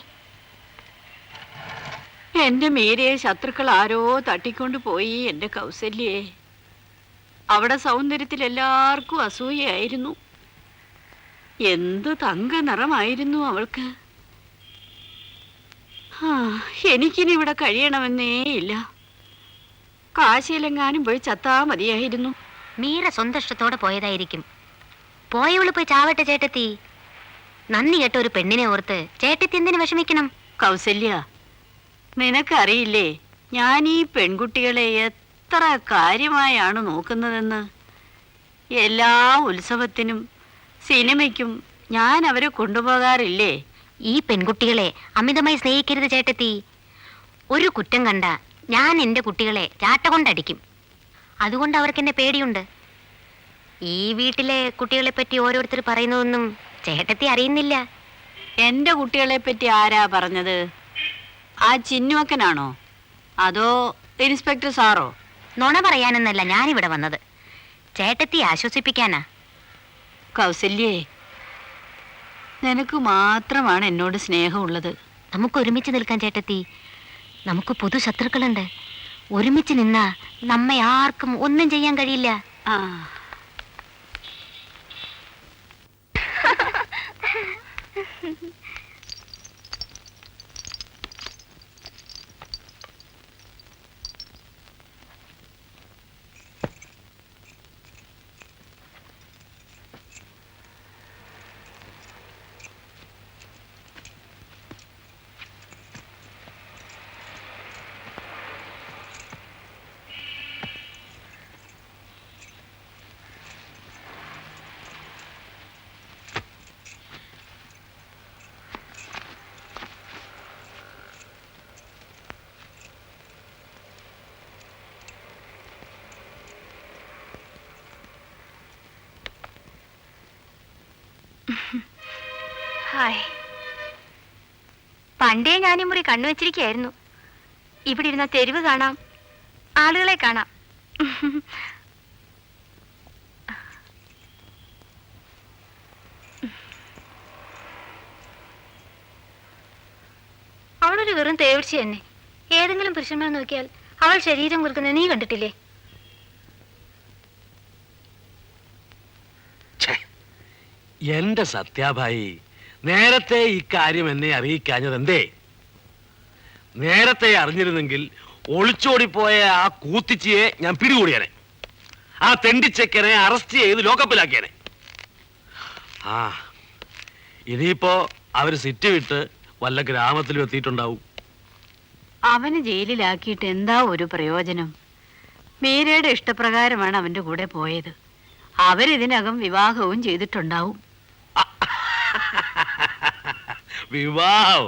എന്റെ മീരയെ ശത്രുക്കൾ ആരോ തട്ടിക്കൊണ്ടു പോയി. എന്റെ കൗസല്യേ, അവിടെ സൗന്ദര്യത്തിൽ എല്ലാവർക്കും അസൂയയായിരുന്നു. എന്ത് തങ്ക നിറമായിരുന്നു അവൾക്ക്. എനിക്കിനി ഇവിടെ കഴിയണമെന്നേ ഇല്ല. കാശിയിലെങ്ങാനും പോയി ചത്താ മതിയായിരുന്നു. മീര സ്വന്തം ഇഷ്ടത്തോടെ പോയതായിരിക്കും. പോയവള് പോയി ചാവട്ടെ ചേട്ടത്തി. നന്ദി കേട്ട ഒരു പെണ്ണിനെ ഓർത്ത് ചേട്ടത്തി എന്തിനു വിഷമിക്കണം? കൗസല്യ, നിനക്കറിയില്ലേ ഞാൻ ഈ പെൺകുട്ടികളെ എത്ര കാര്യമായാണ് നോക്കുന്നതെന്ന്. എല്ലാ ഉത്സവത്തിനും സിനിമയ്ക്കും ഞാൻ അവരെ കൊണ്ടുപോകാറില്ലേ. ഈ പെൺകുട്ടികളെ അമിതമായി സ്നേഹിക്കരുത് ചേട്ടത്തി. ഒരു കുറ്റം കണ്ട ഞാൻ എൻ്റെ കുട്ടികളെ ചാട്ട കൊണ്ടടിക്കും. അതുകൊണ്ട് അവർക്ക് എന്നെ പേടിയുണ്ട്. ഈ വീട്ടിലെ കുട്ടികളെ പറ്റി ഓരോരുത്തർ പറയുന്നതൊന്നും ചേട്ടത്തി അറിയുന്നില്ല. എന്റെ കുട്ടികളെ പറ്റി ആരാ പറഞ്ഞത്? ആ ചിന്നുവക്കനാണോ അതോ ഇൻസ്പെക്ടർ സാറോ? നുണ പറയാനെന്നല്ല ഞാനിവിടെ വന്നത്, ചേട്ടത്തി ആശ്വസിപ്പിക്കാനാ. കൗസല്യേ, നിനക്ക് മാത്രമാണ് എന്നോട് സ്നേഹമുള്ളത്. നമുക്ക് ഒരുമിച്ച് നിൽക്കാൻ ചേട്ടത്തി. നമുക്ക് പൊതു ശത്രുക്കളുണ്ട്. ഒരുമിച്ച് നിന്നാ നമ്മെ ആർക്കും ഒന്നും ചെയ്യാൻ കഴിയില്ല. ആ, ഹായ്. പണ്ടേ ഞാനീ മുറി കണ്ണുവച്ചിരിക്കുകയായിരുന്നു. ഇവിടെ ഇരുന്ന തെരുവ് കാണാം, ആളുകളെ കാണാം. അവളൊരു വെറും തേവിഴ്ച തന്നെ. ഏതെങ്കിലും പുരുഷന്മാർ നോക്കിയാൽ അവൾ ശരീരം കുറുക്കുന്നത് നീ കണ്ടിട്ടില്ലേ? എന്റെ സത്യാഭായി, നേരത്തെ ഇക്കാര്യം എന്നെ അറിയിക്കാഞ്ഞത് എന്തേ? നേരത്തെ അറിഞ്ഞിരുന്നെങ്കിൽ ഒളിച്ചോടിപ്പോയ ആ കൂത്തിച്ചിയെ ഞാൻ പിടികൂടിയനെ. ആ തെണ്ടിച്ചക്കനെ അറസ്റ്റ് ചെയ്ത് ലോക്കപ്പിലാക്കിയനെ. ആ, ഇനിയിപ്പോ അവര് സിറ്റ് വിട്ട് വല്ല ഗ്രാമത്തിലും എത്തിയിട്ടുണ്ടാവും. അവന് ജയിലിലാക്കിയിട്ട് എന്താ ഒരു പ്രയോജനം? മീരയുടെ ഇഷ്ടപ്രകാരമാണ് അവന്റെ കൂടെ പോയത്. അവരിതിനകം വിവാഹവും ചെയ്തിട്ടുണ്ടാവും. വിവാഹോ?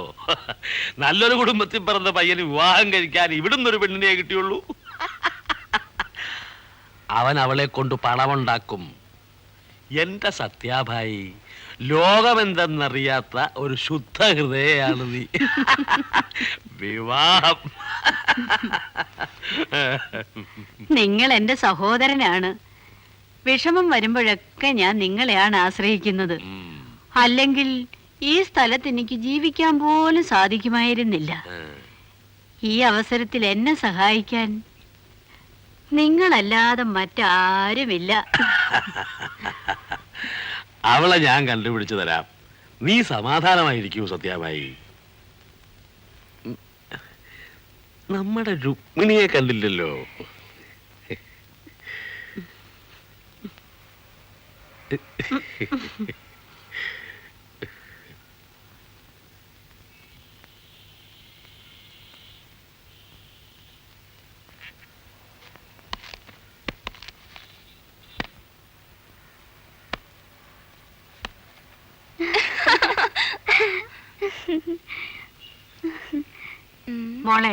നല്ലൊരു കുടുംബത്തിൽ പിറന്ന പയ്യന് വിവാഹം കഴിക്കാൻ ഇവിടുന്ന് ഒരു പെണ്ണിനെ കിട്ടിയുള്ളൂ. അവൻ അവളെ കൊണ്ട് പണമുണ്ടാക്കും. എന്റെ സത്യാഭായി, ലോകമെന്തെന്നറിയാത്ത ഒരു ശുദ്ധ ഹൃദയാണ് നീ. വിവാഹം നിങ്ങൾ എന്റെ സഹോദരനാണ്. വിഷമം വരുമ്പോഴൊക്കെ ഞാൻ നിങ്ങളെയാണ് ആശ്രയിക്കുന്നത്. അല്ലെങ്കിൽ ഈ സ്ഥലത്ത് എനിക്ക് ജീവിക്കാൻ പോലും സാധിക്കുമായിരുന്നില്ല. ഈ അവസരത്തിൽ എന്നെ സഹായിക്കാൻ നിങ്ങളല്ലാതെ മറ്റാരുമില്ല. അവളെ ഞാൻ കണ്ടുപിടിച്ചു തരാം. നീ സമാധാനമായിരിക്കൂ സത്യാമായി. നമ്മുടെ രുക്മിണിയെ കണ്ടില്ലല്ലോ. മോളെ,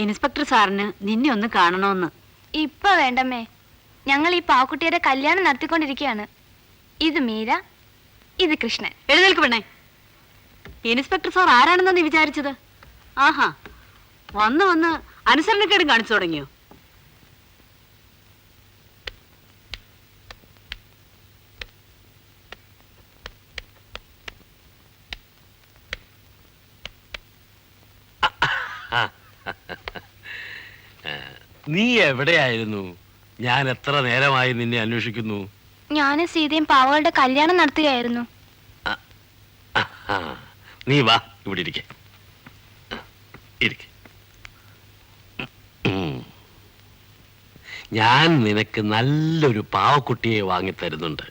ഇൻസ്പെക്ടർ സാറിന് നിന്നെ ഒന്ന് കാണണമെന്ന്. ഇപ്പൊ വേണ്ടമ്മേ, ഞങ്ങൾ ഈ പാവക്കുട്ടിയുടെ കല്യാണം നടത്തിക്കൊണ്ടിരിക്കുകയാണ്. ഇത് മീര, ഇത് കൃഷ്ണൻ. എഴുന്നേൽക്ക് പെണ്ണേ. ഇൻസ്പെക്ടർ സാർ ആരാണെന്നാ നീ വിചാരിച്ചത്? ആഹാ, വന്ന് വന്ന് അനുസരണക്കേടും കാണിച്ചു തുടങ്ങിയോ? നീ എവിടെയായിരുന്നു? ഞാൻ എത്ര നേരമായി നിന്നെ അന്വേഷിക്കുന്നു. ഞാനും സീതയും പാവകളുടെ കല്യാണം നടത്തുകയായിരുന്നു. നീ വാ, ഇവിടെ ഇരിക്കെ. ഞാൻ നിനക്ക് നല്ലൊരു പാവക്കുട്ടിയെ വാങ്ങിത്തരുന്നുണ്ട്.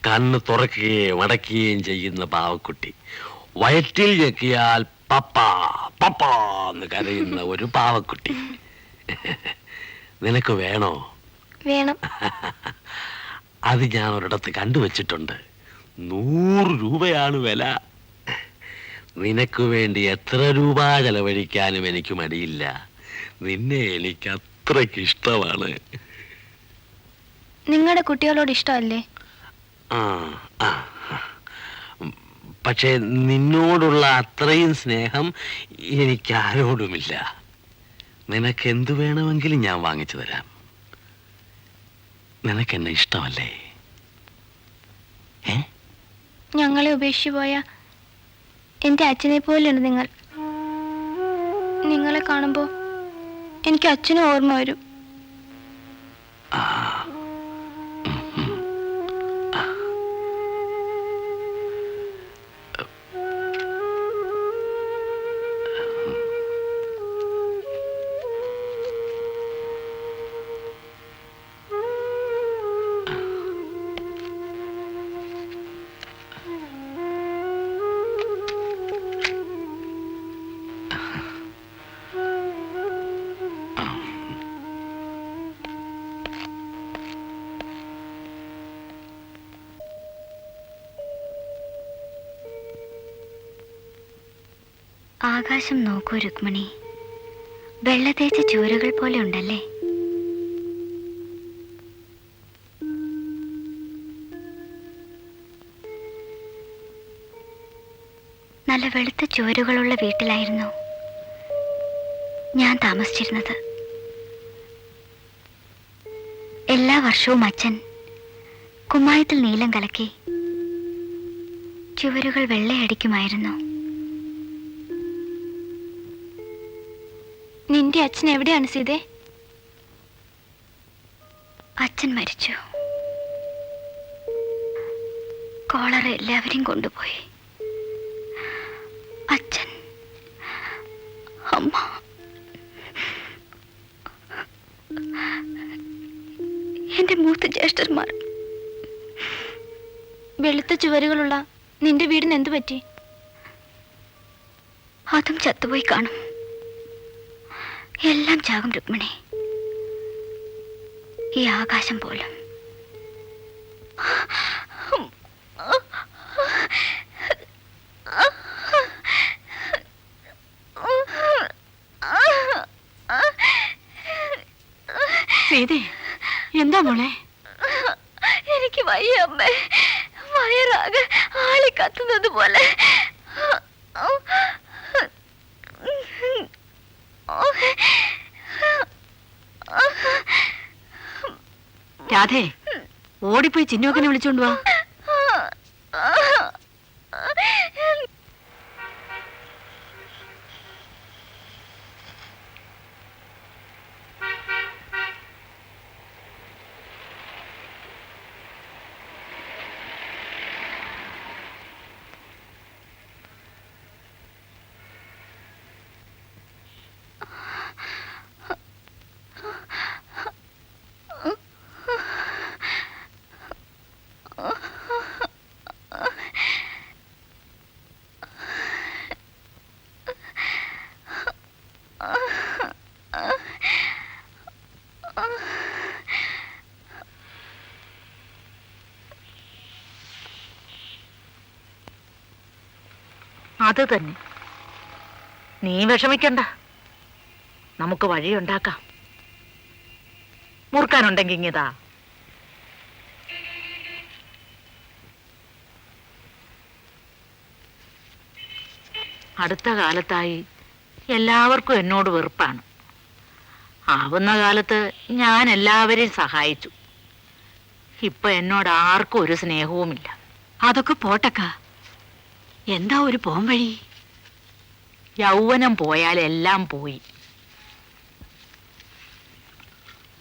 കണ്ണ് തുറക്കുകയും അടയ്ക്കുകയും ചെയ്യുന്ന പാവക്കുട്ടി. വയറ്റിൽ ഞെക്കിയാൽ പപ്പ പപ്പ എന്ന് കരയുന്ന ഒരു പാവക്കുട്ടി. നിനക്ക് വേണോ? വേണം. അത് ഞാൻ ഒരിടത്ത് കണ്ടുവച്ചിട്ടുണ്ട്. 100 രൂപയാണ് വില. നിനക്ക് വേണ്ടി എത്ര രൂപ ചെലവഴിക്കാനും എനിക്ക് മടിയില്ല. നിന്നെ എനിക്ക് അത്രയ്ക്ക് ഇഷ്ടമാണ്. നിങ്ങളുടെ കുട്ടികളോട് ഇഷ്ടമല്ലേ? ആ ആ. പക്ഷെ നിന്നോടുള്ള അത്രയും സ്നേഹം എനിക്ക് ആരോടുമില്ല. നിനക്ക് എന്തു വേണമെങ്കിലും ഞാൻ വാങ്ങിച്ചു തരാം. നിനക്കെന്നെ ഇഷ്ടമല്ലേ? ഞങ്ങളെ ഉപേക്ഷിച്ചു പോയ എന്റെ അച്ഛനെ പോലെയുണ്ട് നിങ്ങൾ. നിങ്ങളെ കാണുമ്പോ എനിക്ക് അച്ഛനും ഓർമ്മ വരും. ആകാശം നോക്കൂ രുക്മിണി, വെള്ള തേച്ച ചൂരുകൾ പോലെ ഉണ്ടല്ലേ? നല്ല വെളുത്ത ചുവരുകളുള്ള വീട്ടിലായിരുന്നു ഞാൻ താമസിച്ചിരുന്നത്. എല്ലാ വർഷവും അച്ഛൻ കുമ്മായത്തിൽ നീലം കലക്കി ചുവരുകൾ വെള്ളയടിക്കുമായിരുന്നു. നിന്റെ അച്ഛൻ എവിടെയാണ് സീതേ? അച്ഛൻ മരിച്ചു. കോളറ എല്ലാവരെയും കൊണ്ടുപോയി. അച്ഛൻ, അമ്മ, എന്റെ മൂത്ത ജ്യേഷ്ഠന്മാർ. വെളുത്ത ചുവരുകളുള്ള നിന്റെ വീടിന് എന്തു പറ്റി? അതും ചത്തുപോയി കാണും. എല്ലാം ചാകും രുക്മിണി, ഈ ആകാശം പോലും. സീതേ, എന്താ മോളെ? എനിക്ക് വയ്യ അമ്മേ, വയറാകെ ആളി കത്തുന്നത് പോലെ. രാധേ, ഓടിപ്പോയി ചിന്നോക്കനെ വിളിച്ചോണ്ട് വാ. അത് തന്നെ. നീ വിഷമിക്കണ്ട, നമുക്ക് വഴിയുണ്ടാക്കാം. മുറുക്കാനുണ്ടെങ്കിൽ ഇങ്ങിതാ. അടുത്ത കാലത്തായി എല്ലാവർക്കും എന്നോട് വെറുപ്പാണ്. ആവുന്ന കാലത്ത് ഞാൻ എല്ലാവരെയും സഹായിച്ചു. ഇപ്പൊ എന്നോട് ആർക്കും ഒരു സ്നേഹവുമില്ല. അതൊക്കെ പോട്ടക്ക, എന്താ ഒരു പോം വഴി? യൗവനം പോയാൽ എല്ലാം പോയി.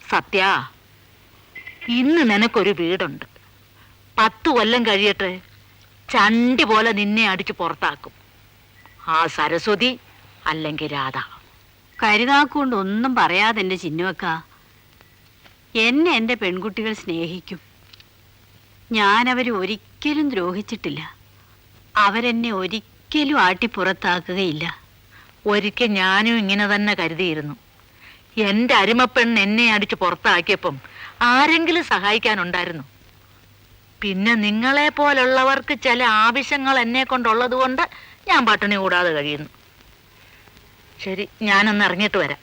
സത്യ, ഇന്ന് നിനക്കൊരു വീടുണ്ട്. 10 കൊല്ലം കഴിയട്ടെ, ചണ്ടി പോലെ നിന്നെ അടിച്ചു പുറത്താക്കും. ആ സരസ്വതി അല്ലെങ്കിൽ രാധ. കരുതാക്കൊണ്ട് ഒന്നും പറയാതെ എന്റെ ചിന്നുവക്ക, എന്നെ എന്റെ പെൺകുട്ടികൾ സ്നേഹിക്കും. ഞാനവരെ ഒരിക്കലും ദ്രോഹിച്ചിട്ടില്ല. അവരെന്നെ ഒരിക്കലും ആട്ടിപ്പുറത്താക്കുകയില്ല. ഒരിക്കൽ ഞാനും ഇങ്ങനെ തന്നെ കരുതിയിരുന്നു. എന്റെ അരിമപ്പെണ്ണ് എന്നെ അടിച്ചു പുറത്താക്കിയപ്പം ആരെങ്കിലും സഹായിക്കാനുണ്ടായിരുന്നു? പിന്നെ നിങ്ങളെ പോലുള്ളവർക്ക് ചില ആവശ്യങ്ങൾ എന്നെ കൊണ്ടുള്ളത് കൊണ്ട് ഞാൻ പട്ടിണി കൂടാതെ കഴിയുന്നു. ശരി, ഞാനൊന്ന് ഇറങ്ങിയിട്ട് വരാം.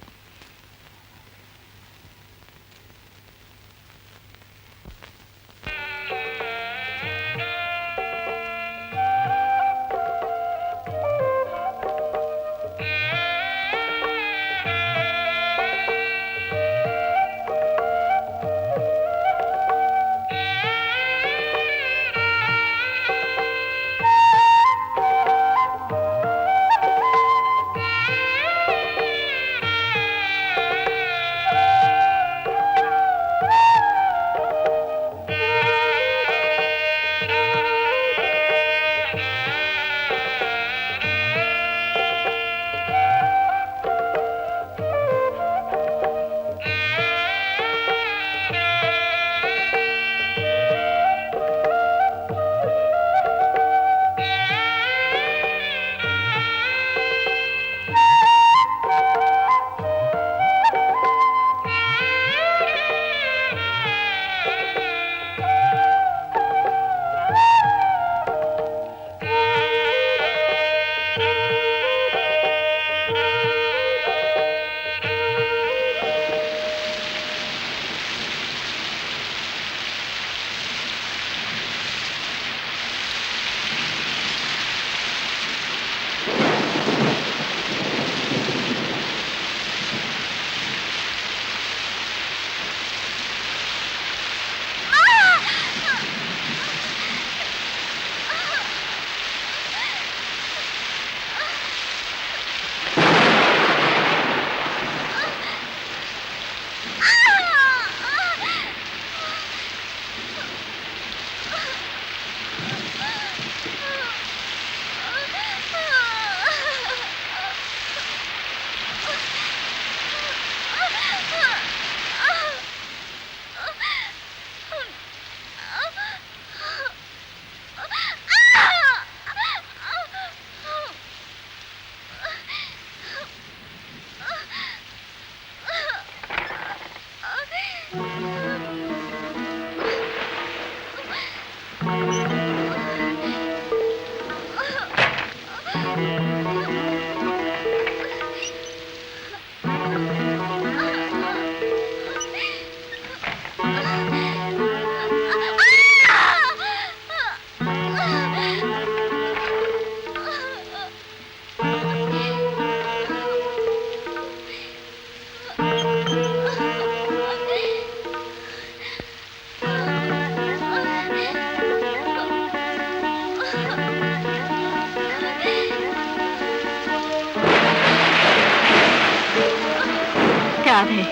രാധേ,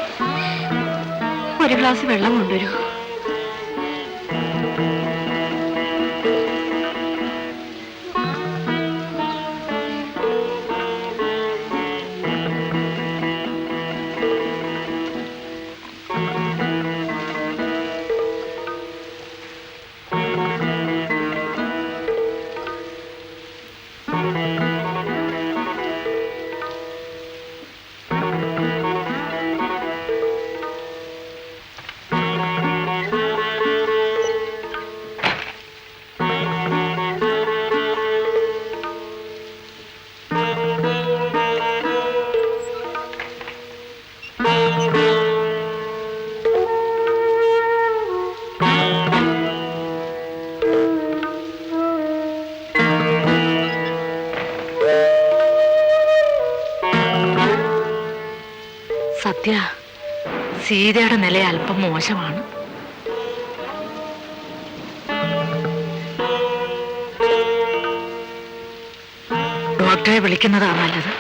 ഒരു ഗ്ലാസ് വെള്ളം കൊണ്ടുവരൂ. സത്യ, സീതയുടെ നില അല്പം മോശമാണ്. ഡോക്ടറെ വിളിക്കുന്നതാ നല്ലത്.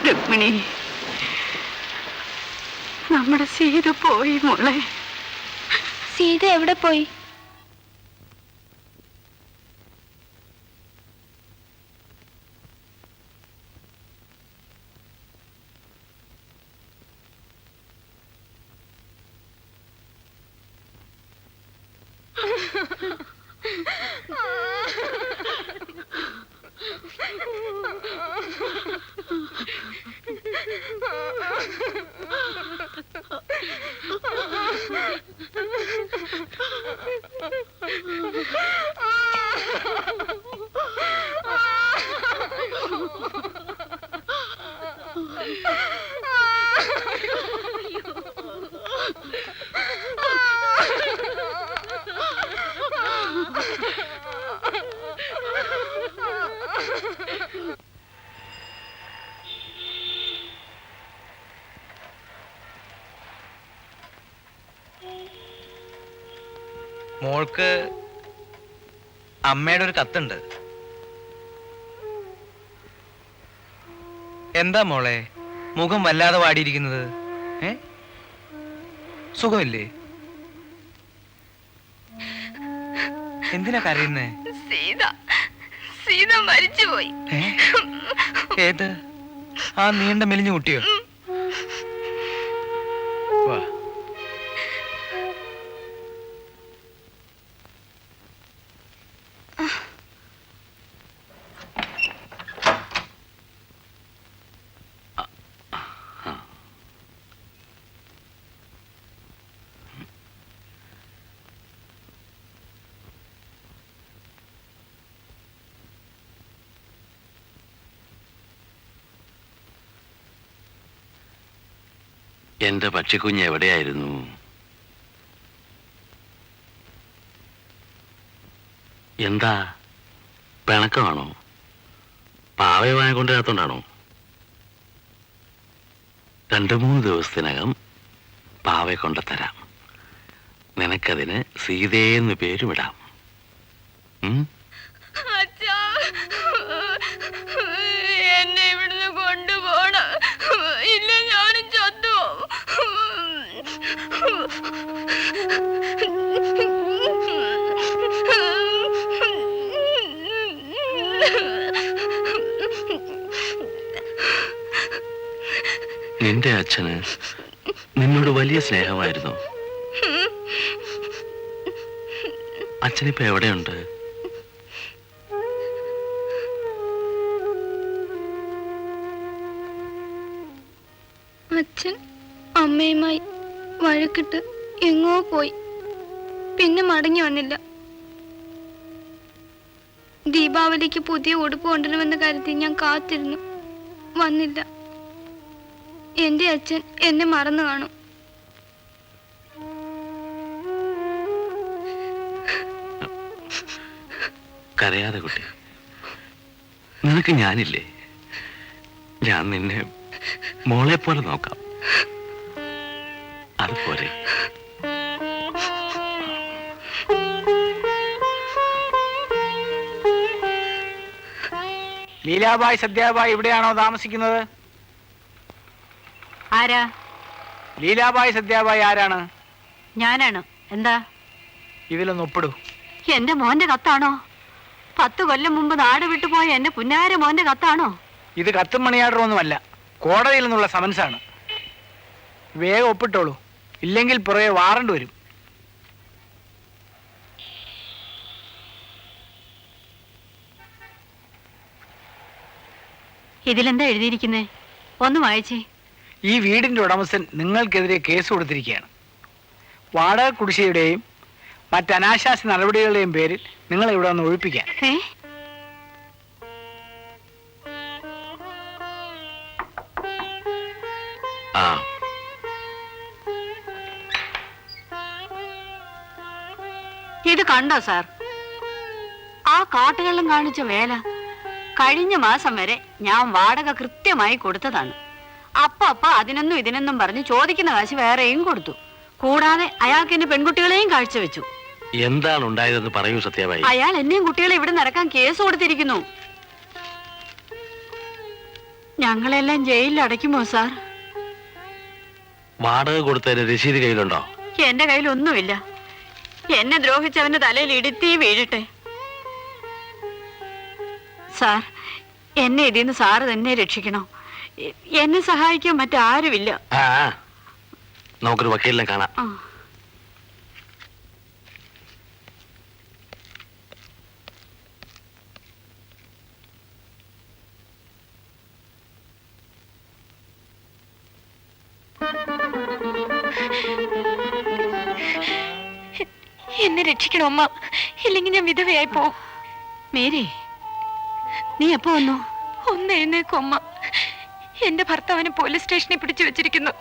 രുക്മിണി, നമ്മുടെ സീത പോയി മോളെ. സീത എവിടെ പോയി? മോൾക്ക് അമ്മയുടെ ഒരു കത്തുണ്ട്. എന്താ മോളെ മുഖം വല്ലാതെ വാടിയിരിക്കുന്നത്? സുഖമില്ലേ? എന്തിനാ കരയുന്നേ? സീത മരിച്ചുപോയി. ഏത്? ആ നീണ്ട മെലിഞ്ഞു കുട്ടിയോ? വാ. എന്റെ പക്ഷിക്കുഞ്ഞ് എവിടെയായിരുന്നു? എന്താ പിണക്കമാണോ? പാവയെ വാങ്ങിക്കൊണ്ടിരാത്തോണ്ടാണോ? 2-3 ദിവസത്തിനകം പാവയെ കൊണ്ടുതരാം. നിനക്കതിന് സീതയെന്ന് പേരുമിടാം. എന്നെ ഇവിടുന്ന് കൊണ്ടുപോണം, ഇല്ല ഞാനും ചത്തു. നിന്റെ അച്ഛന് നിന്നോട് വലിയ സ്നേഹമായിരുന്നു. അച്ഛനിപ്പോ എവിടെയുണ്ട്? അച്ഛൻ അമ്മയുമായി വഴക്കിട്ട് എങ്ങോ പോയി, പിന്നെ മടങ്ങി വന്നില്ല. ദീപാവലിക്ക് പുതിയ ഉടുപ്പ് കൊണ്ടുവരുമെന്ന് കരുതി ഞാൻ കാത്തിരുന്നു, വന്നില്ല. എന്റെ അച്ഛൻ എന്നെ മറന്നു കാണും. കരയാതെ കുട്ടി, നിനക്ക് ഞാനില്ലേ? ഞാൻ നിന്നെ മോളെ പോലെ നോക്കാം. അതുപോലെ ലീലാബായ് സത്യാബായ് ഇവിടെയാണോ താമസിക്കുന്നത്? ആരാ? ലീലാബായ് സത്യാബായ് ആരാണ്? ഞാനാണ്. എന്താ? ഇതിലൊന്ന് ഒപ്പിടൂ. എന്റെ മോന്റെ കത്താണോ? 10 കൊല്ലം മുമ്പ് നാട് വിട്ടുപോയ എന്റെ പുന്നാര മോന്റെ കത്താണോ? ഇത് കത്തും മണിയാടറൊന്നുമല്ല, കോടതിയിൽ നിന്നുള്ള സമൻസാണ്. വേഗം ഒപ്പിട്ടോളൂ, ഇല്ലെങ്കിൽ പുറകെ വാറണ്ട് വരും. ഇതിലെന്താ എഴുതിയിരിക്കുന്നേ? ഒന്ന് വായിച്ചേ. ഈ വീടിന്റെ ഉടമസ്ഥൻ നിങ്ങൾക്കെതിരെ കേസ് കൊടുത്തിരിക്കുകയാണ്. വാടക കുടിശ്ശികയുടെയും മറ്റ് അനാശാസ്യ നടപടികളുടെയും പേരിൽ നിങ്ങളെ ഇവിടെ ഒന്ന് ഒഴിപ്പിക്കാൻ. ആ ഇത് കണ്ടോ സാർ? ആ കാട്ടുകള്ളം കാണിച്ച വേല കഴിഞ്ഞ മാസം വരെ ഞാൻ വാടക കൃത്യമായി കൊടുത്തതാണ്. അപ്പ അതിനൊന്നും ഇതിനൊന്നും പറഞ്ഞ് ചോദിക്കുന്ന കാശ് വേറെയും കൊടുത്തു. കൂടാതെ അയാൾക്ക് എന്നെ പെൺകുട്ടികളെയും കാഴ്ചവെച്ചു. എന്താണ് ഉണ്ടായതെന്ന് പറയൂ സത്യമായി. അയാൾ എന്നെയും കുട്ടികളെ ഇവിടെ നടക്കാൻ കേസ് കൊടുത്തിരിക്കുന്നു. ഞങ്ങളെല്ലാം ജയിലിൽ അടയ്ക്കുമോ സാർ? വാടക കൊടുത്തതിന് രസീത് കയ്യിലുണ്ടോ? എന്റെ കയ്യിലൊന്നുമില്ല. എന്നെ ദ്രോഹിച്ചവന്റെ തലയിൽ ഇടുത്തി വീഴട്ടെ. സാർ, എന്നെ ഇതിന്ന് സാറ് തന്നെ രക്ഷിക്കണം. എന്നെ സഹായിക്കാൻ മറ്റാരുമില്ല. ആ നമുക്കൊരു വക്കീലിനെ കാണാം. എന്നെ രക്ഷിക്കണം അമ്മ, ഇല്ലെങ്കിൽ ഞാൻ വിധവയായി പോവും. മേരി, നീ എപ്പോ വന്നു? ഒന്ന് എഴുന്നേക്കും അമ്മ. എന്റെ ഭർത്താവിനെ പോലീസ് സ്റ്റേഷനിൽ പിടിച്ചു വെച്ചിരിക്കുന്നു.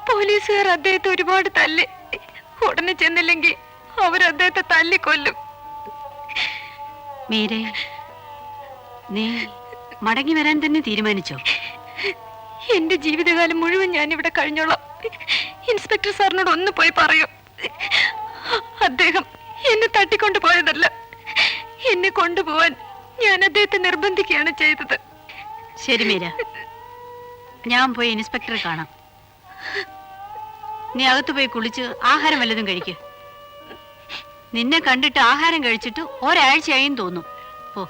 പോലീസുകാർ അദ്ദേഹത്തെ ഒരുപാട് തല്ലി. ഉടനെ ചെന്നില്ലെങ്കിൽ അവർ അദ്ദേഹത്തെ തല്ലിക്കൊല്ലും. മീരേ, നീ മടങ്ങി വരാൻ തന്നെ തീരുമാനിച്ചോ? എന്റെ ജീവിതകാലം മുഴുവൻ ഞാൻ ഇവിടെ കഴിഞ്ഞോളാം. ഇൻസ്പെക്ടർ സാറിനോട് ഒന്ന് പോയി പറയൂ. അദ്ദേഹം എന്നെ തട്ടിക്കൊണ്ടു പോയതല്ല, എന്നെ കൊണ്ടുപോവാൻ ഞാൻ അദ്ദേഹത്തെ നിർബന്ധിക്കുകയാണ് ചെയ്തത്. ശരി മീര, ഞാൻ പോയി ഇൻസ്പെക്ടറെ കാണാം. നീ അകത്ത് പോയി കുളിച്ച് ആഹാരം വല്ലതും കഴിക്ക്. നിന്നെ കണ്ടിട്ട് ആഹാരം കഴിച്ചിട്ട് ഒരാഴ്ചയായും തോന്നും. ഓ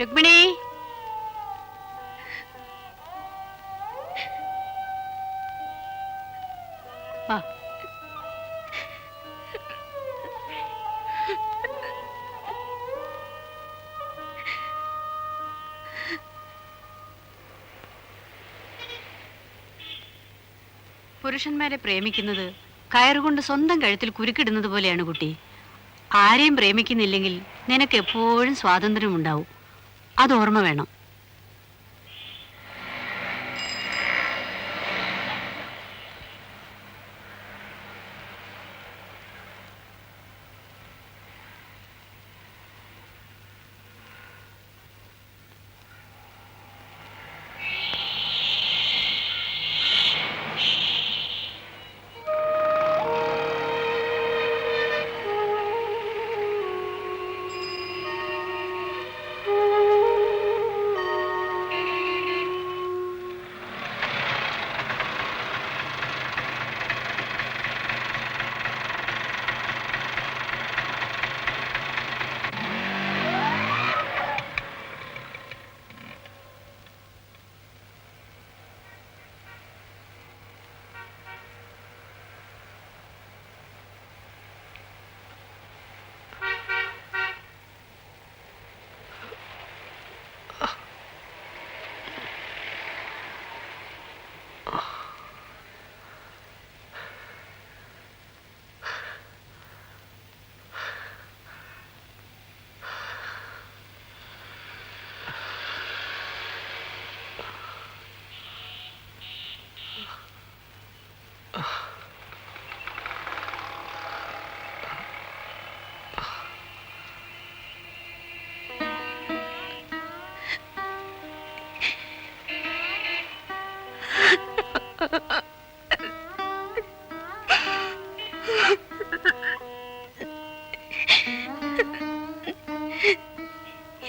രുക്മിണി, വാ. പുരുഷന്മാരെ പ്രേമിക്കുന്നത് കയറുകൊണ്ട് സ്വന്തം കഴുത്തിൽ കുരുക്കിടുന്നത് പോലെയാണ് കുട്ടി. ആരെയും പ്രേമിക്കുന്നില്ലെങ്കിൽ നിനക്ക് എപ്പോഴും സ്വാതന്ത്ര്യമുണ്ടാവും. അത് ഓർമ്മ വേണം.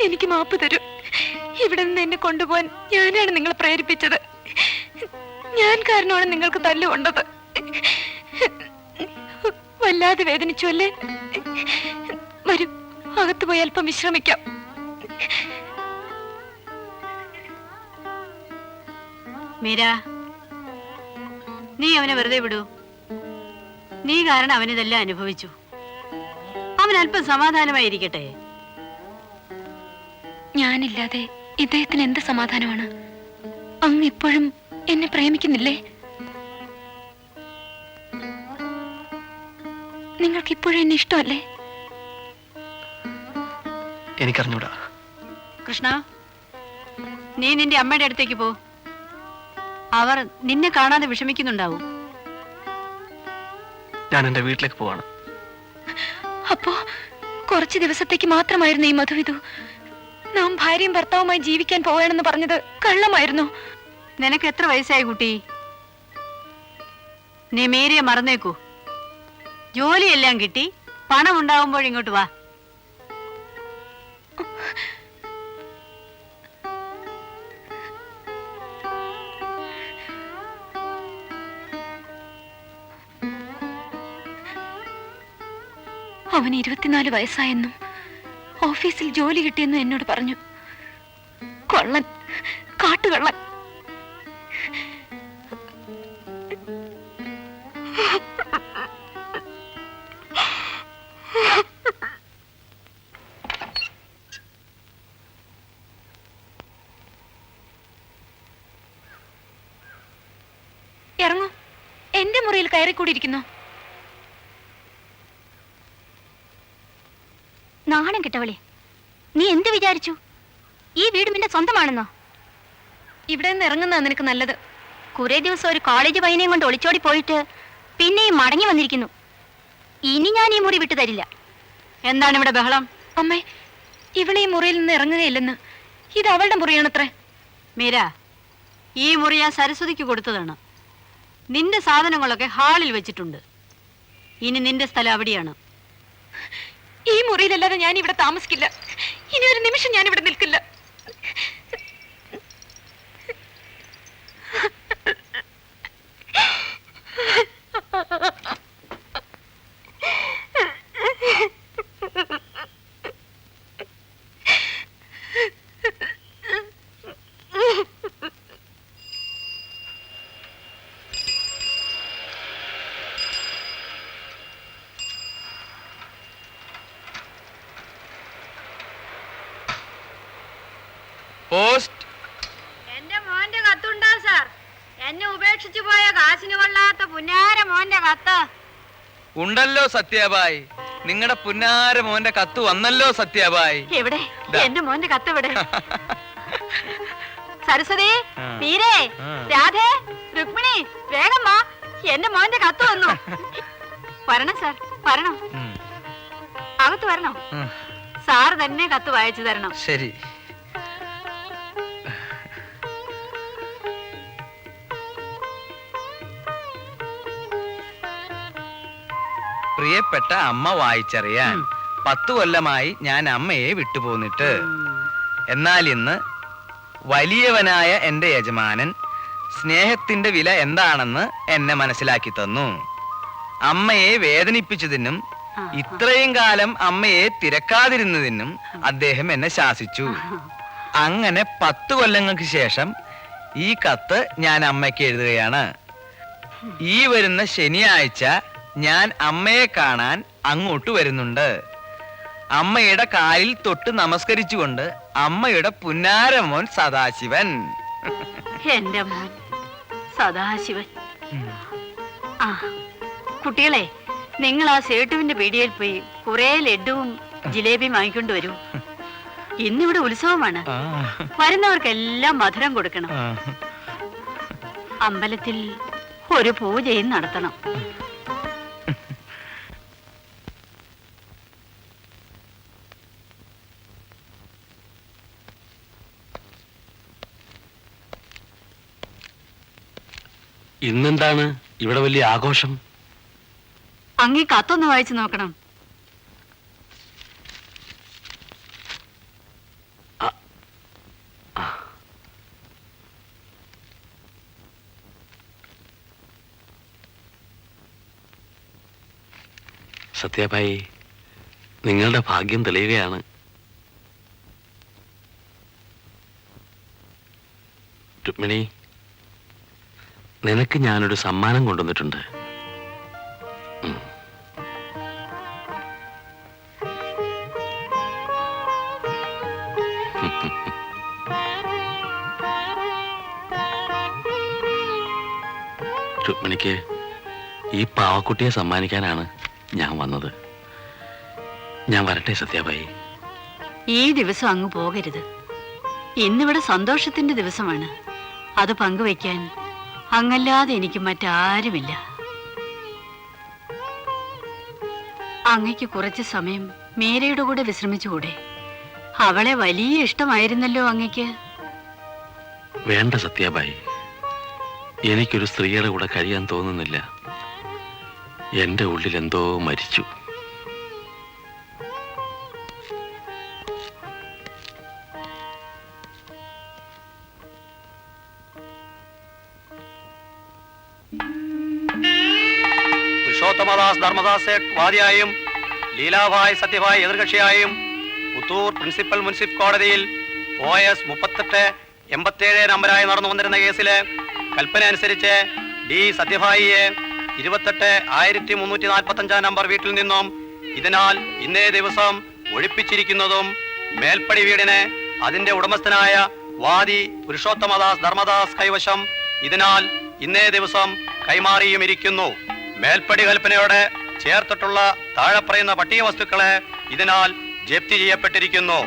എനിക്ക് മാപ്പ് തരൂ. ഇവിടെ നിന്ന് എന്നെ കൊണ്ടുപോകാൻ ഞാനാണ് നിങ്ങളെ പ്രേരിപ്പിച്ചത്. ഞാൻ കാരണമാണ് നിങ്ങൾക്ക് തല്ലുകൊണ്ടത്. വല്ലാതെ വേദനിച്ചു അല്ലേ? വരൂ, അകത്ത് പോയി അല്പം വിശ്രമിക്കാം. മീര, നീ അവനെ വെറുതെ വിടൂ. നീ കാരണം അവനിതെല്ലാം അനുഭവിച്ചു. അവൻ അല്പം സമാധാനമായിരിക്കട്ടെ. ഞാനില്ലാതെ ഇദ്ദേഹത്തിന് എന്ത് സമാധാനമാണ്? അങ്ങ് ഇപ്പോഴും എന്നെ പ്രേമിക്കുന്നില്ലേ? നിങ്ങൾക്ക് ഇപ്പോഴും എന്നെ ഇഷ്ടമല്ലേ? എനിക്കറിഞ്ഞൂടാ. കൃഷ്ണ, നീ നിന്റെ അമ്മയുടെ അടുത്തേക്ക് പോ. അവർ നിന്നെ കാണാതെ വിഷമിക്കുന്നുണ്ടാവും. ഞാൻ എന്റെ വീട്ടിലേക്ക് പോവാണ്. അപ്പോ കുറച്ചു ദിവസത്തേക്ക് മാത്രമായിരുന്നു ഈ മധുവിധു. നാം ഭാര്യയും ഭർത്താവുമായി ജീവിക്കാൻ പോവുകയാണെന്ന് പറഞ്ഞത് കള്ളമായിരുന്നു. നിനക്ക് എത്ര വയസ്സായി കുട്ടി? നീ മേരിയെ മറന്നേക്കൂ. ജോലിയെല്ലാം കിട്ടി, പണം ഉണ്ടാവുമ്പോൾ ഇങ്ങോട്ട് വാ. അവന് 24 വയസ്സായെന്നും ഓഫീസിൽ ജോലി കിട്ടിയെന്നും എന്നോട് പറഞ്ഞു. കൊള്ളൻ, കാട്ടുകള്ളൻ. ഇറങ്ങൂ. എന്റെ മുറിയിൽ കയറിക്കൂടിയിരിക്കുന്നു. നാണം കിട്ടവളെ, നീ എന്ത് വിചാരിച്ചു? ഈ വീട് നിന്റെ സ്വന്തമാണെന്നോ? ഇവിടെ നിന്ന് ഇറങ്ങുന്നതാ നിനക്ക് നല്ലത്. കുറെ ദിവസം ഒരു കോളേജ് പയ്യനെയും കൊണ്ട് ഒളിച്ചോടി പോയിട്ട് പിന്നെയും മടങ്ങി വന്നിരിക്കുന്നു. ഇനി ഞാൻ ഈ മുറി വിട്ടു തരില്ല. എന്താണ് ഇവിടെ ബഹളം? അമ്മേ, ഇവളെ ഈ മുറിയിൽ നിന്ന് ഇറങ്ങുകയില്ലെന്ന്. ഇത് അവളുടെ മുറിയാണത്രേ. മീര, ഈ മുറി ഞാൻ സരസ്വതിക്ക് കൊടുത്തതാണ്. നിന്റെ സാധനങ്ങളൊക്കെ ഹാളിൽ വെച്ചിട്ടുണ്ട്. ഇനി നിന്റെ സ്ഥലം അവിടെയാണ്. ഈ മുറിയിലല്ലാതെ ഞാൻ ഇവിടെ താമസിക്കില്ല. ഇനി ഒരു നിമിഷം ഞാൻ ഇവിടെ നിൽക്കില്ല. പോസ്റ്റ്. എന്റെ മോന്റെ കത്തുണ്ടാ സാർ? എന്നെ ഉപേക്ഷിച്ചു പോയ കാശിന് കൊള്ളാത്ത പുന്നാര മോന്റെ കത്ത്. ഉണ്ടല്ലോ സത്യാബായി, നിങ്ങളുടെ പുന്നാര മോന്റെ കത്ത് വന്നല്ലോ സത്യാബായി. എവിടെ എന്റെ മോന്റെ കത്ത്? എവിടെ? സരസ്വതി, മീരേ, രാധേ, രുക്മിണി, വേഗം വാ, എന്റെ മോന്റെ കത്ത് വന്നു. വരണം സാർ, വരണം. അകത്ത് വരണോ? സാറ് തന്നെ കത്ത് വായിച്ചു തരണം. ശരി. പ്രിയപ്പെട്ട അമ്മ വായിച്ചറിയാൻ, 10 കൊല്ലമായി ഞാൻ അമ്മയെ വിട്ടുപോന്നിട്ട്. എന്നാൽ ഇന്ന് വലിയവനായ എന്റെ യജമാനൻ സ്നേഹത്തിന്റെ വില എന്താണെന്ന് എന്നെ മനസ്സിലാക്കി തന്നു. അമ്മയെ വേദനിപ്പിച്ചതിനും ഇത്രയും കാലം അമ്മയെ തിരക്കാതിരുന്നതിനും അദ്ദേഹം എന്നെ ശാസിച്ചു. അങ്ങനെ 10 കൊല്ലങ്ങൾക്ക് ശേഷം ഈ കത്ത് ഞാൻ അമ്മയ്ക്ക് എഴുതുകയാണ്. ഈ വരുന്ന ശനിയാഴ്ച ഞാൻ അമ്മയെ കാണാൻ അങ്ങോട്ട് വരുന്നുണ്ട്. അമ്മയുടെ കാലിൽ തൊട്ട് നമസ്കരിച്ചുകൊണ്ട് അമ്മയുടെ പുന്നാരമോൻ സദാശിവൻ. എന്റെ മോൻ സദാശിവൻ. ആ കുട്ടികളെ, നിങ്ങൾ ആ സേട്ടുവിന്റെ പീടികയിൽ പോയി കുറെ ലഡുവും ജിലേബിയും വാങ്ങിക്കൊണ്ട് വരൂ. ഇന്നിവിടെ ഉത്സവമാണ്. വരുന്നവർക്കെല്ലാം മധുരം കൊടുക്കണം. അമ്പലത്തിൽ ഒരു പൂജയും നടത്തണം. ഇന്നെന്താണ് ഇവിടെ വലിയ ആഘോഷം? അങ്ങീ കത്തൊന്ന് വായിച്ചു നോക്കണം. സത്യാഭായി, നിങ്ങളുടെ ഭാഗ്യം തെളിയുകയാണ്. രുക്മിണി, നിനക്ക് ഞാനൊരു സമ്മാനം കൊണ്ടുവന്നിട്ടുണ്ട്. രുക്മിണിക്ക് ഈ പാവക്കുട്ടിയെ സമ്മാനിക്കാനാണ് ഞാൻ വന്നത്. ഞാൻ വരട്ടെ സത്യാഭായി. ഈ ദിവസം അങ്ങ് പോകരുത്. ഇന്നിവിടെ സന്തോഷത്തിന്റെ ദിവസമാണ്. അത് പങ്കുവയ്ക്കാൻ അങ്ങല്ലാതെ എനിക്ക് മറ്റാരുമില്ല. അങ്ങയ്ക്ക് കുറച്ച് സമയം മീരയുടെ കൂടെ വിശ്രമിച്ചുകൂടെ? അവളെ വലിയ ഇഷ്ടമായിരുന്നല്ലോ അങ്ങയ്ക്ക്. വേണ്ട സത്യാഭായി, എനിക്കൊരു സ്ത്രീയുടെ കൂടെ കഴിയാൻ തോന്നുന്നില്ല. എന്റെ ഉള്ളിൽ എന്തോ മരിച്ചു. പുരുഷോത്തമദാസ് ധർമ്മദാസ് സേഠ് വാദിയായും ലീലാഭായ് സത്യഭായ് എതിർകക്ഷിയായും പുത്തൂർ പ്രിൻസിപ്പൽ മുനിസിപ്പൽ കോടതിയിൽ OS 3887 നമ്പരായി നടന്നു വന്നിരുന്ന കേസില് കൽപ്പന അനുസരിച്ച് D സത്യഭായിയെ 28,345 നമ്പർ വീട്ടിൽ നിന്നും ഇതിനാൽ ഇന്നേ ദിവസം ഒഴിപ്പിച്ചിരിക്കുന്നതും മേൽപ്പടി വീടിന് അതിന്റെ ഉടമസ്ഥനായ വാദി പുരുഷോത്തമദാസ് ധർമ്മദാസ് കൈവശം ഇതിനാൽ ഇന്നേ ദിവസം കൈമാറിയുമിരിക്കുന്നു. മേൽപ്പടി കൽപ്പനയോടെ ചേർത്തിട്ടുള്ള താഴെ പറയുന്ന പട്ടിക വസ്തുക്കളെ ഇതിനാൽ ജപ്തി ചെയ്യപ്പെട്ടിരിക്കുന്നു.